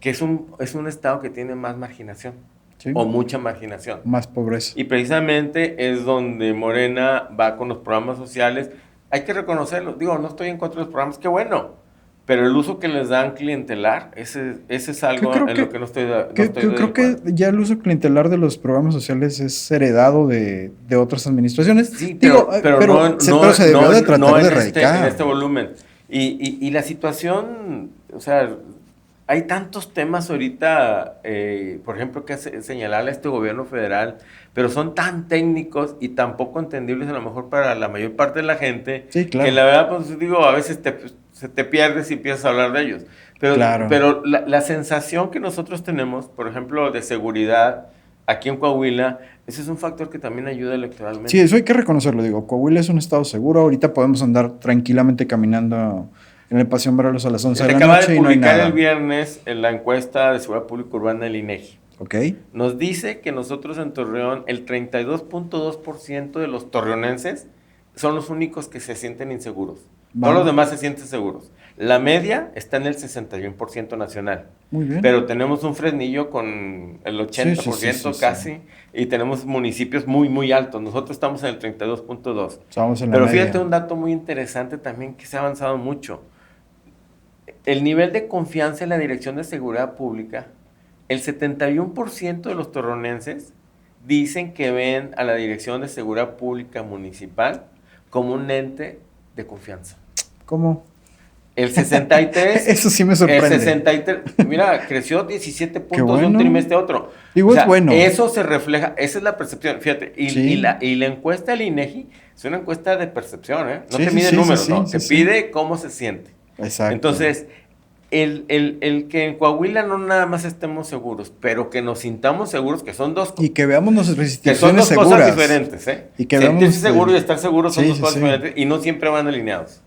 Que es un estado que tiene más marginación Sí. o mucha marginación. Más pobreza. Y precisamente es donde Morena va con los programas sociales. Hay que reconocerlo. Digo, no estoy en contra de los programas, qué bueno. Pero el uso que les dan clientelar, ese es algo en lo que no estoy de Creo que acuerdo. ya el uso clientelar de los programas sociales es heredado de otras administraciones. Sí, Digo, pero pero se debió de tratar de en erradicar. este volumen. Y la situación, o sea, hay tantos temas ahorita, por ejemplo, que señalarle a este gobierno federal, pero son tan técnicos y tan poco entendibles a lo mejor para la mayor parte de la gente, Sí, claro. que la verdad, pues digo, a veces se te pierdes y empiezas a hablar de ellos. Claro. Pero la sensación que nosotros tenemos, por ejemplo, de seguridad aquí en Coahuila, ese es un factor que también ayuda electoralmente. Sí, eso hay que reconocerlo. Digo, Coahuila es un estado seguro. Ahorita podemos andar tranquilamente caminando en el Paseo Morelos a las 11 de Se la acaba noche de y no hay publicar nada. el viernes en la encuesta de seguridad pública urbana del INEGI. Ok. Nos dice que nosotros en Torreón, el 32.2% de los torreonenses son los únicos que se sienten inseguros. Todos los demás se sienten seguros. La media está en el 61% nacional. Muy bien. Pero tenemos un Fresnillo con el 80% Sí. casi, y tenemos municipios muy, muy altos. Nosotros estamos en el 32.2. Estamos en la Pero media. fíjate un dato muy interesante también que se ha avanzado mucho. El nivel de confianza en la Dirección de Seguridad Pública, el 71% de los torronenses dicen que ven a la Dirección de Seguridad Pública Municipal como un ente de confianza. ¿Cómo? El 63. Eso sí me sorprende. El 63. Mira, creció 17 puntos bueno. de un trimestre a otro. Digo, o sea, es bueno. Eso se refleja, esa es la percepción. Fíjate, y, Sí. y la encuesta del INEGI es una encuesta de percepción, ¿eh? No Sí, te sí, mide sí, números, sí, ¿no? sí, Te sí. pide cómo se siente. Exacto. Entonces, el que en Coahuila no nada más estemos seguros, pero que nos sintamos seguros, que son dos Y que veamos nuestras que son instituciones dos seguras. cosas diferentes, ¿eh? Y que Sentirse veamos, seguro y estar seguro son sí, dos sí, cosas sí. diferentes y no siempre van alineados.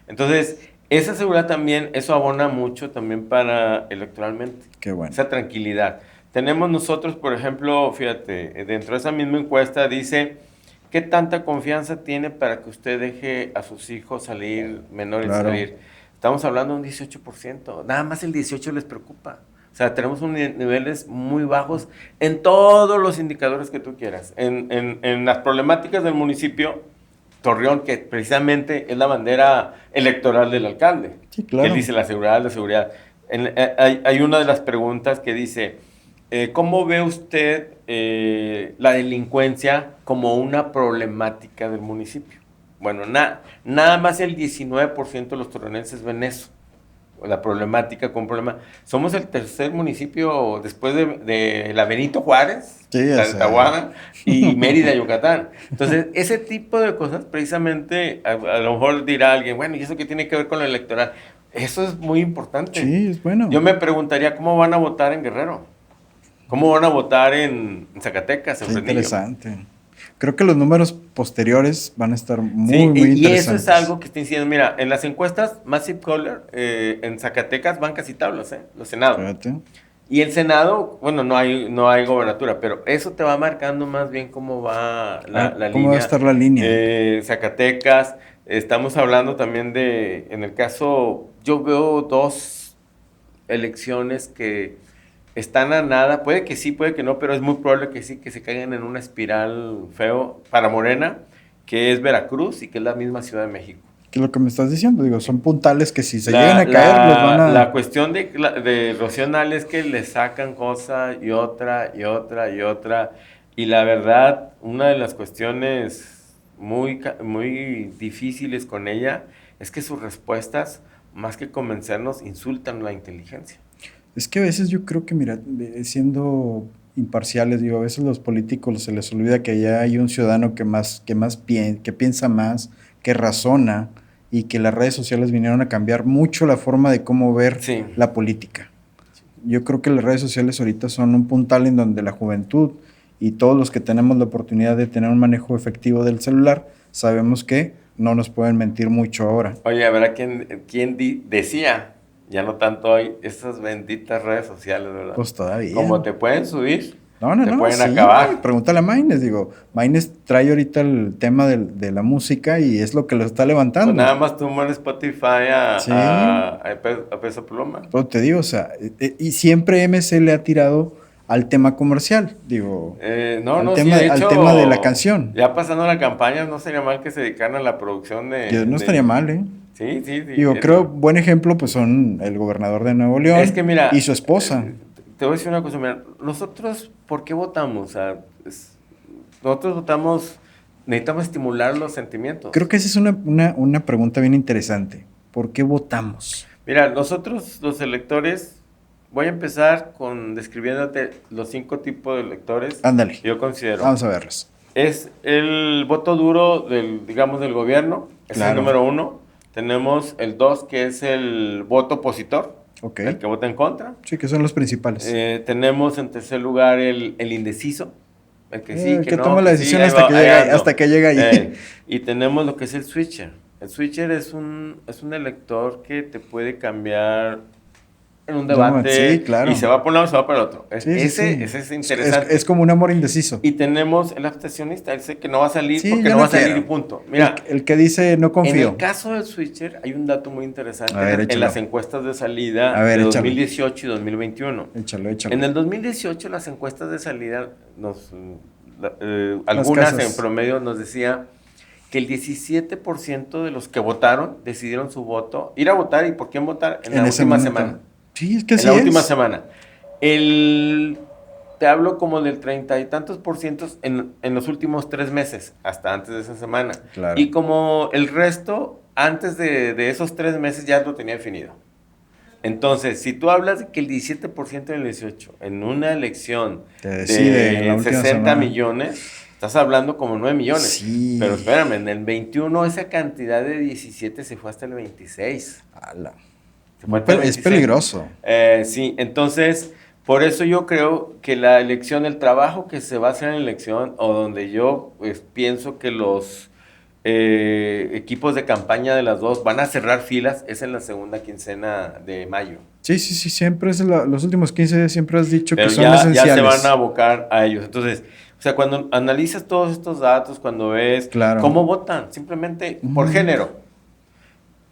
Entonces, esa seguridad también, eso abona mucho también para electoralmente. Qué bueno. Esa tranquilidad. Tenemos nosotros, por ejemplo, fíjate, dentro de esa misma encuesta dice, ¿qué tanta confianza tiene para que usted deje a sus hijos salir, menores Claro. salir? Estamos hablando de un 18%, nada más el 18% les preocupa. O sea, tenemos niveles muy bajos en todos los indicadores que tú quieras. En las problemáticas del municipio, Torreón, que precisamente es la bandera electoral del alcalde. Sí, claro. Él dice la seguridad. Hay una de las preguntas que dice, ¿cómo ve usted la delincuencia como una problemática del municipio. Bueno, nada más el 19% de los toronenses ven eso, la problemática con problema. Somos el tercer municipio después de la Benito Juárez, sí, la de Tahuada y Mérida, Yucatán. Entonces, ese tipo de cosas, precisamente, a lo mejor dirá alguien, bueno, ¿y eso qué tiene que ver con lo electoral? Eso es muy importante. Sí, es bueno. Yo me preguntaría, ¿cómo van a votar en Guerrero? ¿Cómo van a votar en Zacatecas, en Fresnillo? Interesante. Creo que los números posteriores van a estar muy y interesantes. eso es algo que está diciendo. Mira, en las encuestas, Massive Caller, en Zacatecas van casi tablas, los senados. Fíjate. Y el Senado, bueno, no hay gobernatura, pero eso te va marcando más bien cómo va la línea. ¿Cómo va a estar la línea? Zacatecas, estamos hablando también en el caso, yo veo 2 elecciones que están a nada, puede que sí, puede que no, pero es muy probable que sí, que se caigan en una espiral feo para Morena, que es Veracruz y que es la misma Ciudad de México. ¿Qué es lo que me estás diciendo? Digo, son puntales que si se llegan a caer, los van a... La cuestión de Rocío Nale es que le sacan cosa y otra, y otra, y otra, y la verdad, una de las cuestiones muy difíciles con ella es que sus respuestas, más que convencernos, insultan la inteligencia. Es que a veces yo creo que, mira, siendo imparciales, digo, a veces los políticos se les olvida que allá hay un ciudadano que piensa más, que razona, y que las redes sociales vinieron a cambiar mucho la forma de cómo ver la política. Yo creo que las redes sociales ahorita son un puntal en donde la juventud y todos los que tenemos la oportunidad de tener un manejo efectivo del celular, sabemos que no nos pueden mentir mucho ahora. Oye, ¿habrá quién decía? Ya no tanto hay esas benditas redes sociales, ¿verdad? Pues todavía. Como te pueden subir, te pueden acabar. Pregúntale a Maynes, digo, Maynes trae ahorita el tema de la música y es lo que lo está levantando. Pues nada más tú en Spotify a Peso Pluma. Pero te digo, o sea, y siempre MC le ha tirado al tema comercial, digo, al tema de la canción. Ya pasando la campaña, no sería mal que se dedicaran a la producción de... No estaría mal, ¿eh? Sí. Digo, creo, buen ejemplo, pues son el gobernador de Nuevo León y su esposa. Te voy a decir una cosa, mira, nosotros, ¿por qué votamos? O sea, nosotros votamos, necesitamos estimular los sentimientos. Creo que esa es una pregunta bien interesante. ¿Por qué votamos? Mira, nosotros, los electores, voy a empezar describiéndote los 5 tipos de electores. Ándale. Que yo considero. Vamos a verlos. Es el voto duro del gobierno, es el número 1. Tenemos el 2, que es el voto opositor, el que vota en contra. Sí, que son los principales. Tenemos en tercer lugar el indeciso, el que sí, que no. toma la decisión hasta que llega ahí. Y tenemos lo que es el switcher. El switcher es un elector que te puede cambiar en un debate, sí, claro. Y se va por un lado, se va para el otro. Ese es interesante. Es como un amor indeciso. Y tenemos el abstencionista, ese que no va a salir porque no va a salir y punto. Mira, el que dice no confío. En el caso del switcher hay un dato muy interesante en las encuestas de salida de 2018 y 2021. Échalo. En el 2018 las encuestas de salida, algunas en promedio nos decía que el 17% de los que votaron decidieron su voto, ir a votar y por quién votar en la última semana. Sí, es que en la última semana. Te hablo como del 30 y tantos % en los últimos 3 meses, hasta antes de esa semana. Claro. Y como el resto, antes de esos 3 meses ya lo tenía definido. Entonces, si tú hablas de que el 17% del 18 en una elección de 60 millones, estás hablando como 9 millones. Sí. Pero espérame, en el 21 esa cantidad de 17 se fue hasta el 26. ¡Hala! Es peligroso. Sí, entonces, por eso yo creo que la elección, el trabajo que se va a hacer en la elección, o donde yo pienso que los equipos de campaña de las dos van a cerrar filas, es en la segunda quincena de mayo. Sí, siempre es los últimos 15 días siempre has dicho pero que son esenciales. Ya se van a abocar a ellos. Entonces, o sea, cuando analizas todos estos datos, cuando ves cómo votan, simplemente por género.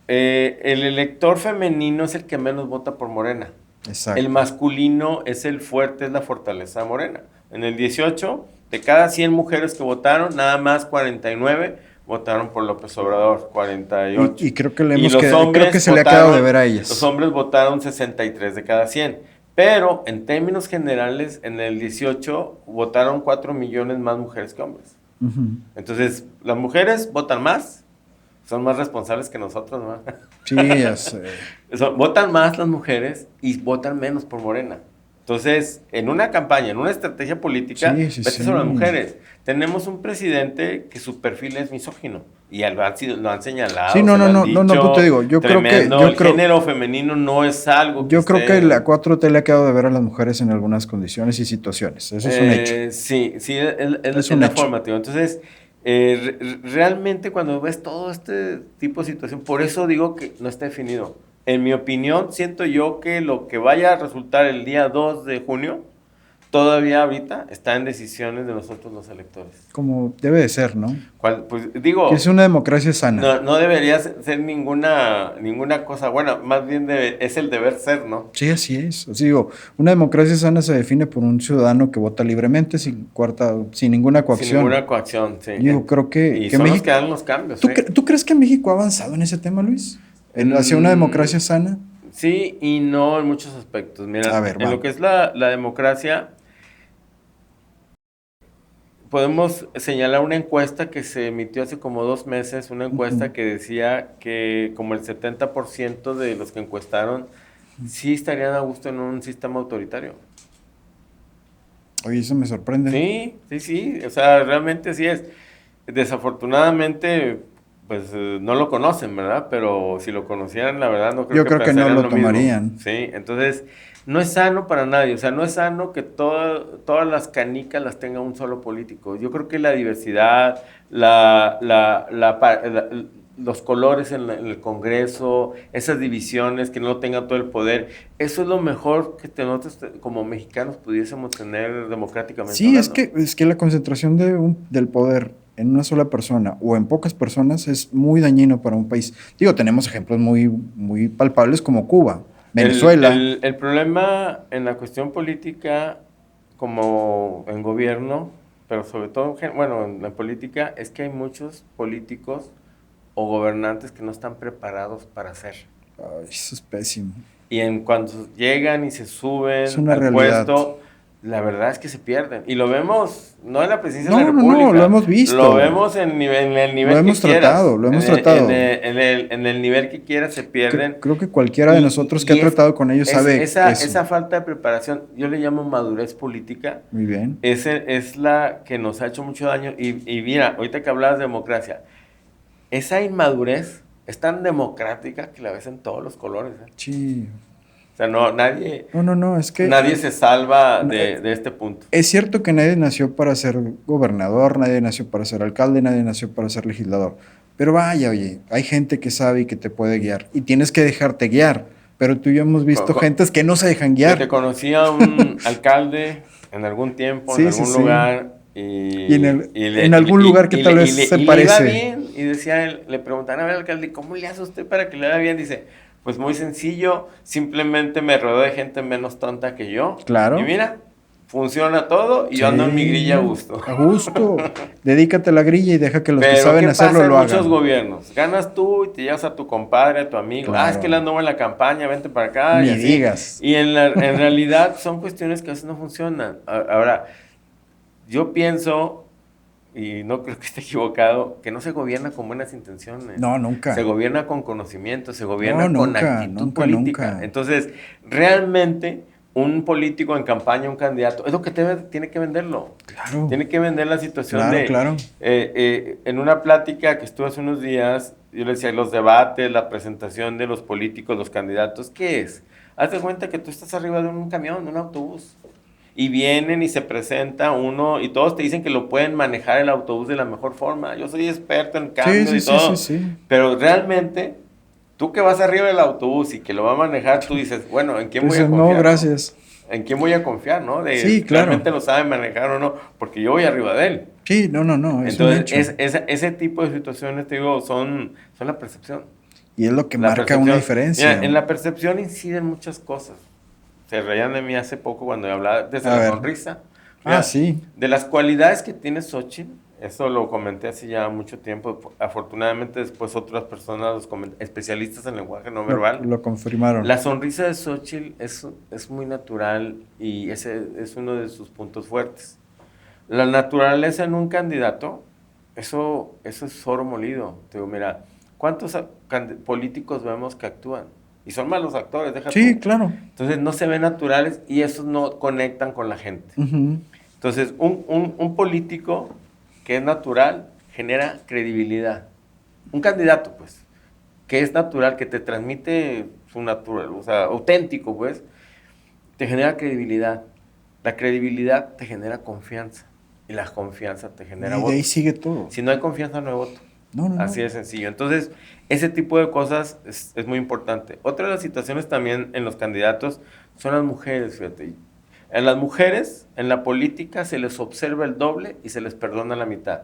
El elector femenino es el que menos vota por Morena. Exacto. El masculino es el fuerte, es la fortaleza de Morena. En el 18, de cada 100 mujeres que votaron, nada más 49 votaron por López Obrador, 48. Y creo que creo que se le ha quedado de ver a ellas. Los hombres votaron 63 de cada 100. Pero en términos generales, en el 18 votaron 4 millones más mujeres que hombres. Ujú. Entonces, las mujeres votan más, son más responsables que nosotros, ¿no? Sí, ya sé. Votan más las mujeres y votan menos por Morena. Entonces, en una campaña, en una estrategia política, Sí, sí, vete sí. sobre las mujeres. Tenemos un presidente que su perfil es misógino y lo han señalado, Sí, no, se no, lo han no, no, no, pues te dicho, digo, tremendo. El género femenino no es algo que yo creo que la esté... 4T le ha quedado de ver a las mujeres en algunas condiciones y situaciones. Eso es un hecho. Sí, sí, Es es un la hecho. forma, tío. Entonces, realmente cuando ves todo este tipo de situación, por eso digo que no está definido. En mi opinión, siento yo que lo que vaya a resultar el día 2 de junio, todavía ahorita está en decisiones de nosotros los electores. Como debe de ser, ¿no? Pues Que es digo, una democracia sana. no debería ser ninguna cosa buena, más bien es el deber ser, ¿no? Sí, así es. Así digo, una democracia sana se define por un ciudadano que vota libremente, sin ninguna Sin coacción. ninguna coacción, sí. Digo, creo Y que son los México... que dan los cambios, ¿Tú, ¿eh? tú crees que México ha avanzado en ese tema, Luis? ¿Hacia una democracia Mm, sana? sí y no en muchos aspectos. A Mira, ver, en va. lo que es la democracia, podemos señalar una encuesta que se emitió hace como 2 meses, una Ujú. encuesta que decía que como el 70% de los que encuestaron sí estarían a gusto en un sistema autoritario. Oye, eso me sorprende. Sí, sí, sí, o sea, realmente así es. Desafortunadamente, pues no lo conocen, ¿verdad? Pero si lo conocieran, la verdad, no creo Yo que creo que no pensarían lo lo mismo, tomarían. ¿sí? Entonces, no es sano para nadie, o sea, no es sano que todas las canicas las tenga un solo político. Yo creo que la diversidad, los colores en el Congreso, esas divisiones, que no tengan todo el poder, eso es lo mejor que nosotros como mexicanos pudiésemos tener democráticamente Sí, hablando. es que la concentración del poder en una sola persona o en pocas personas es muy dañino para un país. Digo, tenemos ejemplos muy, muy palpables como Cuba, Venezuela. El problema en la cuestión política, como en gobierno, pero sobre todo, bueno, en la política, es que hay muchos políticos o gobernantes que no están preparados para hacer. Ay, eso es pésimo. Y en cuanto llegan y se Es suben una al realidad. puesto, la verdad es que se pierden. Y lo vemos, no en la presidencia de la No, no, no, lo República, hemos lo visto. vemos en el Lo nivel que hemos quieras. tratado, lo hemos tratado. En el nivel que quieras se pierden. Creo que cualquiera de nosotros que ha tratado con ellos sabe eso. Esa falta de preparación, yo le llamo madurez política, Muy bien. es la que nos ha hecho mucho daño. Y mira, ahorita que hablabas de democracia, esa inmadurez es tan democrática que la ves en todos los colores, ¿eh? Sí. O sea, No, no, no, es que nadie se salva no, de este punto. es cierto que nadie nació para ser gobernador, nadie nació para ser alcalde, nadie nació para ser legislador. Pero vaya, oye, hay gente que sabe y que te puede guiar. Y tienes que dejarte guiar. Pero tú y yo hemos visto gentes que no se dejan Fíjate, guiar. conocí a un alcalde en algún tiempo, en Sí, sí, algún sí. lugar, Y en algún lugar que tal vez se y le iba parece. bien. Y decía él, le preguntaban a ver al alcalde, ¿cómo le hace usted para que le vaya bien? Dice, pues muy sencillo, simplemente me rodeo de gente menos tonta que yo. Y Claro. mira, funciona todo y yo ando en mi grilla a Sí, gusto. a gusto. Dedícate a la grilla y deja que los que Pero saben ¿qué hacerlo pasa en lo muchos hagan. gobiernos? Ganas tú y te llevas a tu compadre, a tu amigo. Ah, es que él Claro. anduvo en la campaña, vente para acá y Ni así. digas. Y en realidad son cuestiones que a veces no funcionan. Ahora, yo pienso, y no creo que esté equivocado, que no se gobierna con buenas intenciones. No, Se nunca. gobierna con conocimiento, se No, gobierna con nunca, actitud nunca, política. nunca. Entonces, realmente, un político en campaña, un candidato, es lo que tiene que venderlo. Claro, Tiene que vender la situación claro, de, claro. en una plática que estuve hace unos días, yo le decía, los debates, la presentación de los políticos, los candidatos, ¿qué es? Hazte cuenta que tú estás arriba de un camión, de un autobús, y vienen y se presenta uno, y todos te dicen que lo pueden manejar el autobús de la mejor forma. Yo soy experto en Sí, cambios sí, y sí, sí, todo, sí. pero realmente, tú que vas arriba del autobús y que lo va a manejar, tú dices, bueno, ¿en quién voy a Entonces, no, confiar, no? gracias. ¿En quién voy a confiar, no? Sí, De claro. realmente lo sabe manejar o no, porque yo voy arriba de él. Sí, no, no, no, es un Entonces, hecho. ese tipo de situaciones, te digo, son la percepción. Y es lo que La marca una percepción. diferencia. Mira, en la percepción inciden muchas cosas. Se reían de mí hace poco cuando hablaba desde A la ver. sonrisa. Ah, Mira, sí. de las cualidades que tiene Xochitl, Eso lo comenté hace ya mucho tiempo. Afortunadamente después otras personas, especialistas en lenguaje no verbal, Lo confirmaron. la sonrisa de Xochitl es muy natural y ese es uno de sus puntos fuertes. La naturaleza en un candidato, eso es oro molido. Te digo, mira, ¿cuántos políticos vemos que actúan? Y son malos actores, déjate. Sí, claro. Entonces no se ven naturales y esos no conectan con la gente. Ujú. Entonces, un político que es natural genera credibilidad. Un candidato, pues, que es natural, que te transmite su natural, o sea, auténtico, pues, te genera credibilidad. La credibilidad te genera confianza. Y la confianza te genera Y voto. de ahí sigue todo. Si no hay confianza, no hay voto. No. Así de sencillo. Entonces, ese tipo de cosas es muy importante. Otra de las situaciones también en los candidatos son las mujeres, fíjate. En las mujeres, en la política, se les observa el doble y se les perdona la mitad.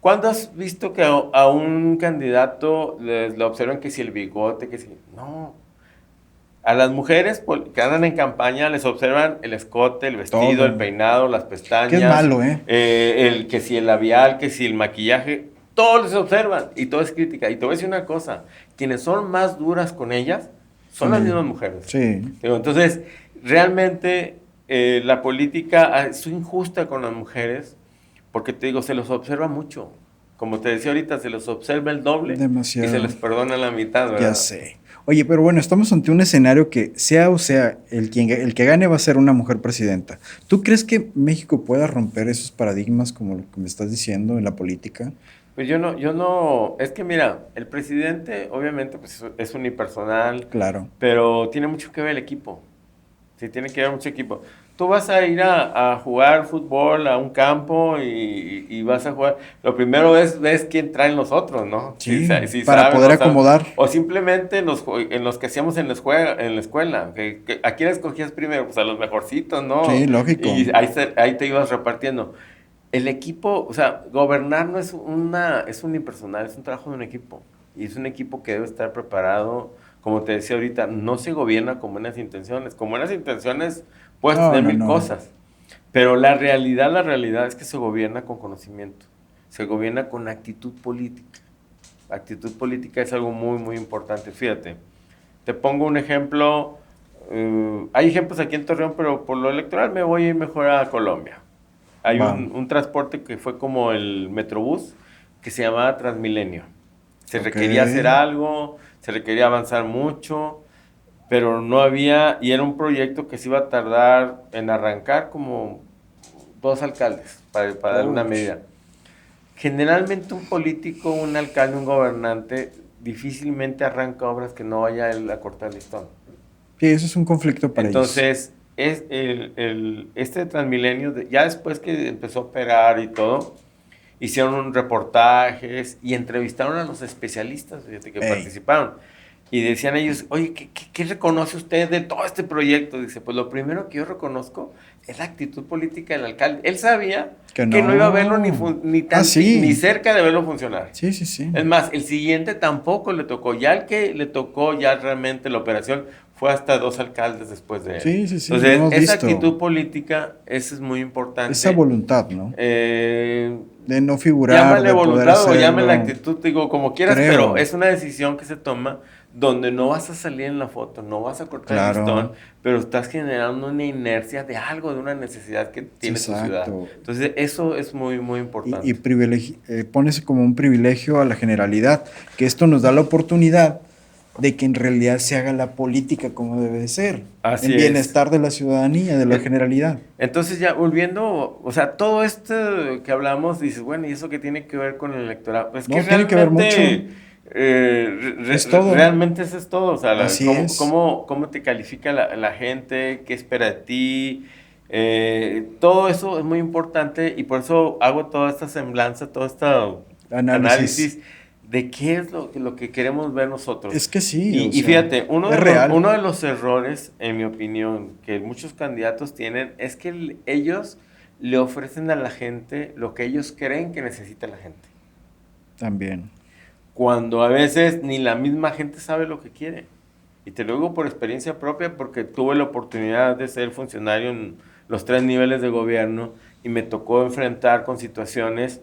¿Cuándo has visto que a un candidato le observan que si el bigote, que si... No. A las mujeres que andan en campaña les observan el escote, el vestido, Todo. el peinado, las pestañas. Que es malo, Que si el labial, que si el maquillaje. Todo les observan y todo es crítica. Y te voy a decir una cosa, quienes son más duras con ellas son las mismas mujeres. Sí. Entonces, realmente la política es injusta con las mujeres porque te digo, se los observa mucho. Como te decía ahorita, se los observa el doble. Demasiado. Y se les perdona la mitad, ¿verdad? Ya sé. Oye, pero bueno, estamos ante un escenario que sea o sea, el que gane va a ser una mujer presidenta. ¿Tú crees que México pueda romper esos paradigmas como lo que me estás diciendo en la política? Pues yo no, es que mira, el presidente obviamente pues es unipersonal, Claro. pero tiene mucho que ver el equipo. Sí, tiene que ver mucho equipo. Tú vas a ir a jugar fútbol a un campo y vas a jugar. Lo primero es quién traen los otros, ¿no? Sí, Si para saben, poder no saben. acomodar. O simplemente en los que hacíamos en la escuela. ¿A quién escogías primero? Pues a los mejorcitos, ¿no? Sí, lógico. Y ahí te ibas repartiendo. El equipo, o sea, gobernar no es es un impersonal, es un trabajo de un equipo. Y es un equipo que debe estar preparado. Como te decía ahorita, no se gobierna con buenas intenciones. Con buenas intenciones puedes tener mil cosas. Pero la realidad es que se gobierna con conocimiento. Se gobierna con actitud política. La actitud política es algo muy, muy importante. Fíjate, te pongo un ejemplo. Hay ejemplos aquí en Torreón, pero por lo electoral me voy a ir mejor a Colombia. Hay un transporte que fue como el Metrobús, que se llamaba Transmilenio. Se requería hacer algo, se requería avanzar mucho, pero no había, y era un proyecto que se iba a tardar en arrancar como 2 alcaldes para dar una medida. Generalmente un político, un alcalde, un gobernante, difícilmente arranca obras que no vaya él a cortar listón. Sí, eso es un conflicto para ellos. Entonces, este Transmilenio, ya después que empezó a operar y todo, hicieron reportajes y entrevistaron a los especialistas, fíjate, que participaron. Y decían ellos, oye, ¿qué reconoce usted de todo este proyecto? Dice, pues lo primero que yo reconozco es la actitud política del alcalde. Él sabía que no iba a verlo ni cerca de verlo funcionar. Sí. Es más, el siguiente tampoco le tocó. Ya el que le tocó ya realmente la operación fue hasta 2 alcaldes después de él. Sí. Entonces, esa actitud política, eso es muy importante. Esa voluntad, ¿no? De no figurar. Llámale de voluntad o llámale actitud, digo, como quieras, Creo. pero es una decisión que se toma donde no vas a salir en la foto, no vas a cortar el listón, pero estás generando una inercia de algo, de una necesidad que tiene tu ciudad. Entonces, eso es muy, muy importante. Y pones como un privilegio a la generalidad, que esto nos da la oportunidad de que en realidad se haga la política como debe de ser. Así en bienestar de la ciudadanía, de la generalidad. Entonces ya volviendo, o sea, todo esto que hablamos, dices, bueno, ¿y eso qué tiene que ver con el electorado? Pues no, que tiene que ver mucho. Es todo. Realmente eso es todo. O sea, cómo te califica la gente, qué espera de ti. Todo eso es muy importante y por eso hago toda esta semblanza, todo este análisis de qué es lo que queremos ver nosotros. Es que sí. Y fíjate, uno de los errores, en mi opinión, que muchos candidatos tienen es que ellos le ofrecen a la gente lo que ellos creen que necesita la gente. También. Cuando a veces ni la misma gente sabe lo que quiere. Y te lo digo por experiencia propia porque tuve la oportunidad de ser funcionario en los 3 niveles de gobierno y me tocó enfrentar con situaciones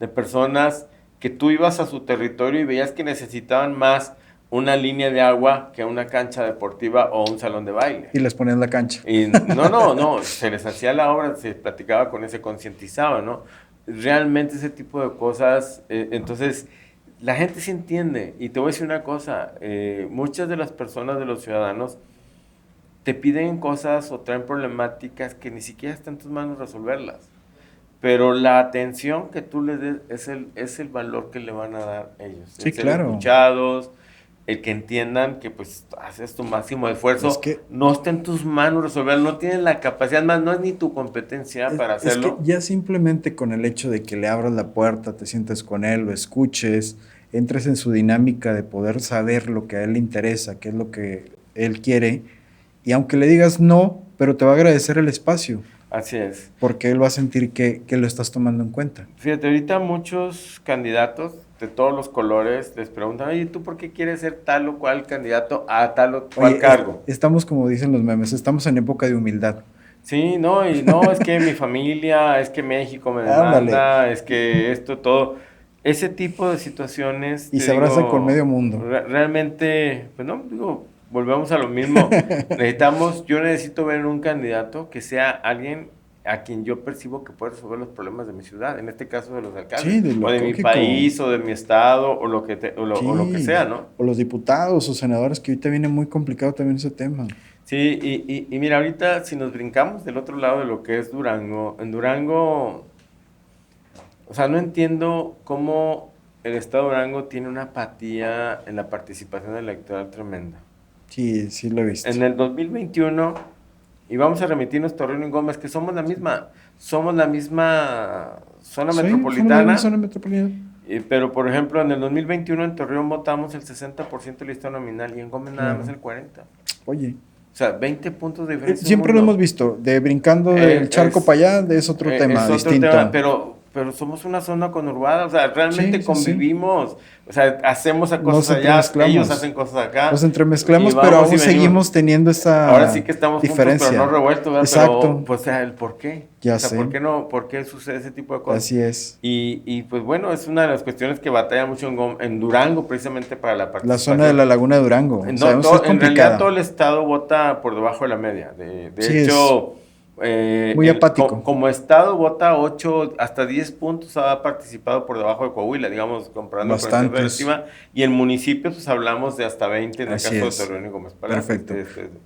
de personas que tú ibas a su territorio y veías que necesitaban más una línea de agua que una cancha deportiva o un salón de baile. Y les ponían la cancha. Y no, se les hacía la obra, se platicaba con ese, concientizaba, ¿no? Realmente ese tipo de cosas, entonces la gente sí entiende. Y te voy a decir una cosa, muchas de las personas, de los ciudadanos, te piden cosas o traen problemáticas que ni siquiera está en tus manos resolverlas. Pero la atención que tú les des es el valor que le van a dar ellos. Sí, el ser claro. escuchados, el que entiendan que pues haces tu máximo esfuerzo. Es que no está en tus manos resolverlo, no tienes la capacidad, más no es ni tu competencia para hacerlo. Es que ya simplemente con el hecho de que le abras la puerta, te sientes con él, lo escuches, entres en su dinámica de poder saber lo que a él le interesa, qué es lo que él quiere, y aunque le digas no, pero te va a agradecer el espacio. Así es. Porque él va a sentir que lo estás tomando en cuenta. Fíjate, ahorita muchos candidatos de todos los colores les preguntan, oye, ¿tú por qué quieres ser tal o cual candidato a tal o cual cargo? Estamos, como dicen los memes, estamos en época de humildad. Sí, no, y no, es que mi familia, es que México me demanda, es que esto, todo. Ese tipo de situaciones. Y se abraza con medio mundo. Realmente, pues no, digo, volvemos a lo mismo. Yo necesito ver un candidato que sea alguien a quien yo percibo que puede resolver los problemas de mi ciudad, en este caso de los alcaldes, sí, o de mi país, o de mi estado, o lo que sea, ¿no? O los diputados o senadores, que ahorita viene muy complicado también ese tema. Sí, y mira, ahorita si nos brincamos del otro lado de lo que es Durango, en Durango, o sea, no entiendo cómo el estado de Durango tiene una apatía en la participación electoral tremenda. Sí, sí lo he visto. En el 2021, y vamos a remitirnos Torreón y Gómez, que somos la misma zona metropolitana. Zona metropolitana. Pero, por ejemplo, en el 2021 en Torreón votamos el 60% del listado nominal y en Gómez nada más el 40%. Oye. O sea, 20 puntos de diferencia. Siempre lo hemos visto, de brincando del charco para allá, es otro tema distinto. Pero somos una zona conurbada, o sea, realmente convivimos, o sea, hacemos cosas allá, ellos hacen cosas acá. Nos entremezclamos, pero aún seguimos teniendo esa ahora sí que estamos diferencia. Juntos, pero no revueltos, ¿verdad? Exacto. Pero, pues, o sea, el por qué. Ya o sea, sé. ¿por qué sucede ese tipo de cosas? Así es. Y pues bueno, es una de las cuestiones que batalla mucho en Durango, precisamente para la participación. La zona de la Laguna de Durango. En realidad todo el estado vota por debajo de la media. De hecho... muy apático. Como estado vota 8 hasta 10 puntos, ha participado por debajo de Coahuila, digamos, comparando con la encima, y en municipios pues hablamos de hasta 20 en el caso de Torreón y Gómez Palacio. Perfecto.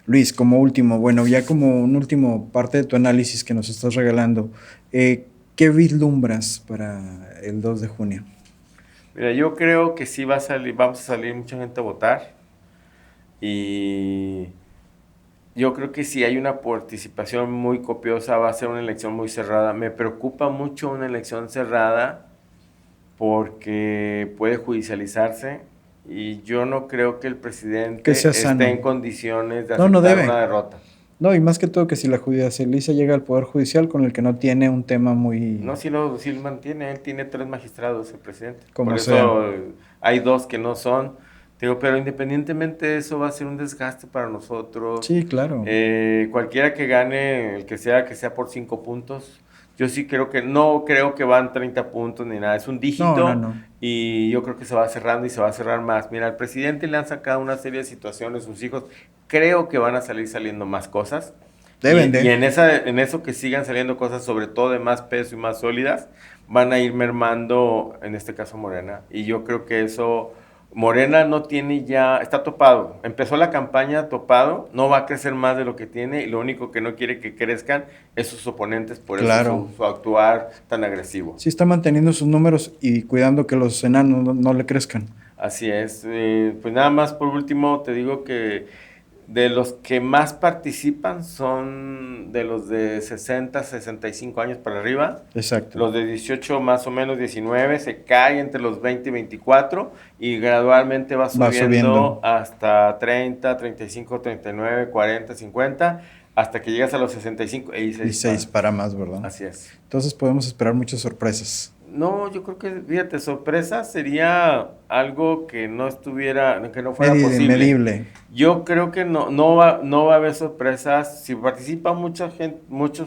Luis, como último, ya como un último parte de tu análisis que nos estás regalando, ¿qué vislumbras para el 2 de junio? Mira, yo creo que sí vamos a salir mucha gente a votar, y yo creo que si hay una participación muy copiosa, va a ser una elección muy cerrada. Me preocupa mucho una elección cerrada porque puede judicializarse y yo no creo que el presidente esté en condiciones de aceptar una derrota. No, y más que todo que si la judicializa llega al Poder Judicial con el que no tiene un tema muy... No, sí lo mantiene, él tiene 3 magistrados, el presidente. Como Por eso hay 2 que no son. Digo, pero independientemente de eso va a ser un desgaste para nosotros. Sí, claro. Cualquiera que gane, el que sea por 5 puntos. Yo sí no creo que van 30 puntos ni nada, es un dígito. No. Y yo creo que se va cerrando y se va a cerrar más. Mira, al presidente le han sacado una serie de situaciones, sus hijos, creo que van a saliendo más cosas. Y en eso que sigan saliendo cosas, sobre todo de más peso y más sólidas, van a ir mermando, en este caso Morena. Y yo creo que eso... Morena no tiene ya, está topado, empezó la campaña topado, no va a crecer más de lo que tiene y lo único que no quiere que crezcan es sus oponentes, por eso su actuar tan agresivo. Sí, está manteniendo sus números y cuidando que los enanos no le crezcan. Así es, pues nada más por último te digo que de los que más participan son de los de 60, 65 años para arriba. Exacto. Los de 18 más o menos 19 se cae entre los 20 y 24 y gradualmente va subiendo hasta 30, 35, 39, 40, 50 hasta que llegas a los 65 y 6 para más, ¿verdad? Así es. Entonces podemos esperar muchas sorpresas. No, yo creo que, fíjate, sorpresa sería algo que no estuviera, que no fuera posible. Medible. Yo creo que no va a haber sorpresas. Si participa mucha gente,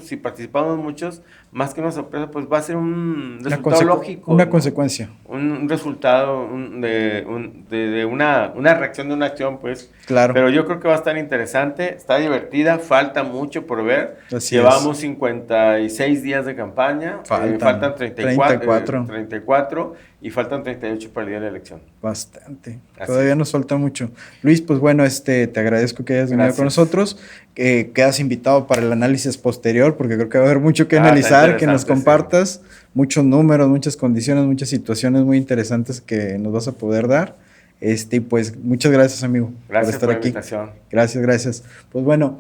si participamos muchos, más que una sorpresa, pues va a ser un resultado lógico. Una consecuencia. Un resultado de una reacción de una acción, pues. Claro. Pero yo creo que va a estar interesante, está divertida, falta mucho por ver. Así Llevamos es. 56 días de campaña, faltan 34 y faltan 38 para el día de la elección. Bastante. Así Todavía es. nos falta mucho. Luis, pues bueno, te agradezco que hayas venido Gracias. con nosotros. Quedas invitado para el análisis posterior, porque creo que va a haber mucho que Está analizar, que nos interesante, compartas muchos números, muchas condiciones, muchas situaciones muy interesantes que nos vas a poder dar. Y pues muchas gracias, amigo, Gracias por estar por la aquí. invitación. Gracias. Pues bueno,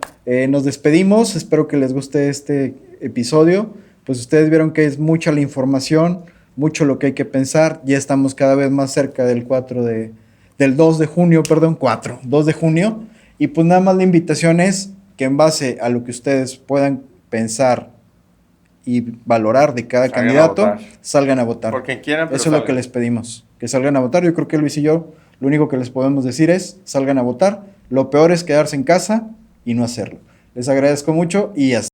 nos despedimos. Espero que les guste este episodio. Pues ustedes vieron que es mucha la información, mucho lo que hay que pensar. Ya estamos cada vez más cerca del 2 de junio. Y pues nada más la invitación es que en base a lo que ustedes puedan pensar y valorar de cada candidato, salgan a votar. Por quien quieran, pero eso es lo que les pedimos, que salgan a votar. Yo creo que Luis y yo, lo único que les podemos decir es, salgan a votar. Lo peor es quedarse en casa y no hacerlo. Les agradezco mucho y hasta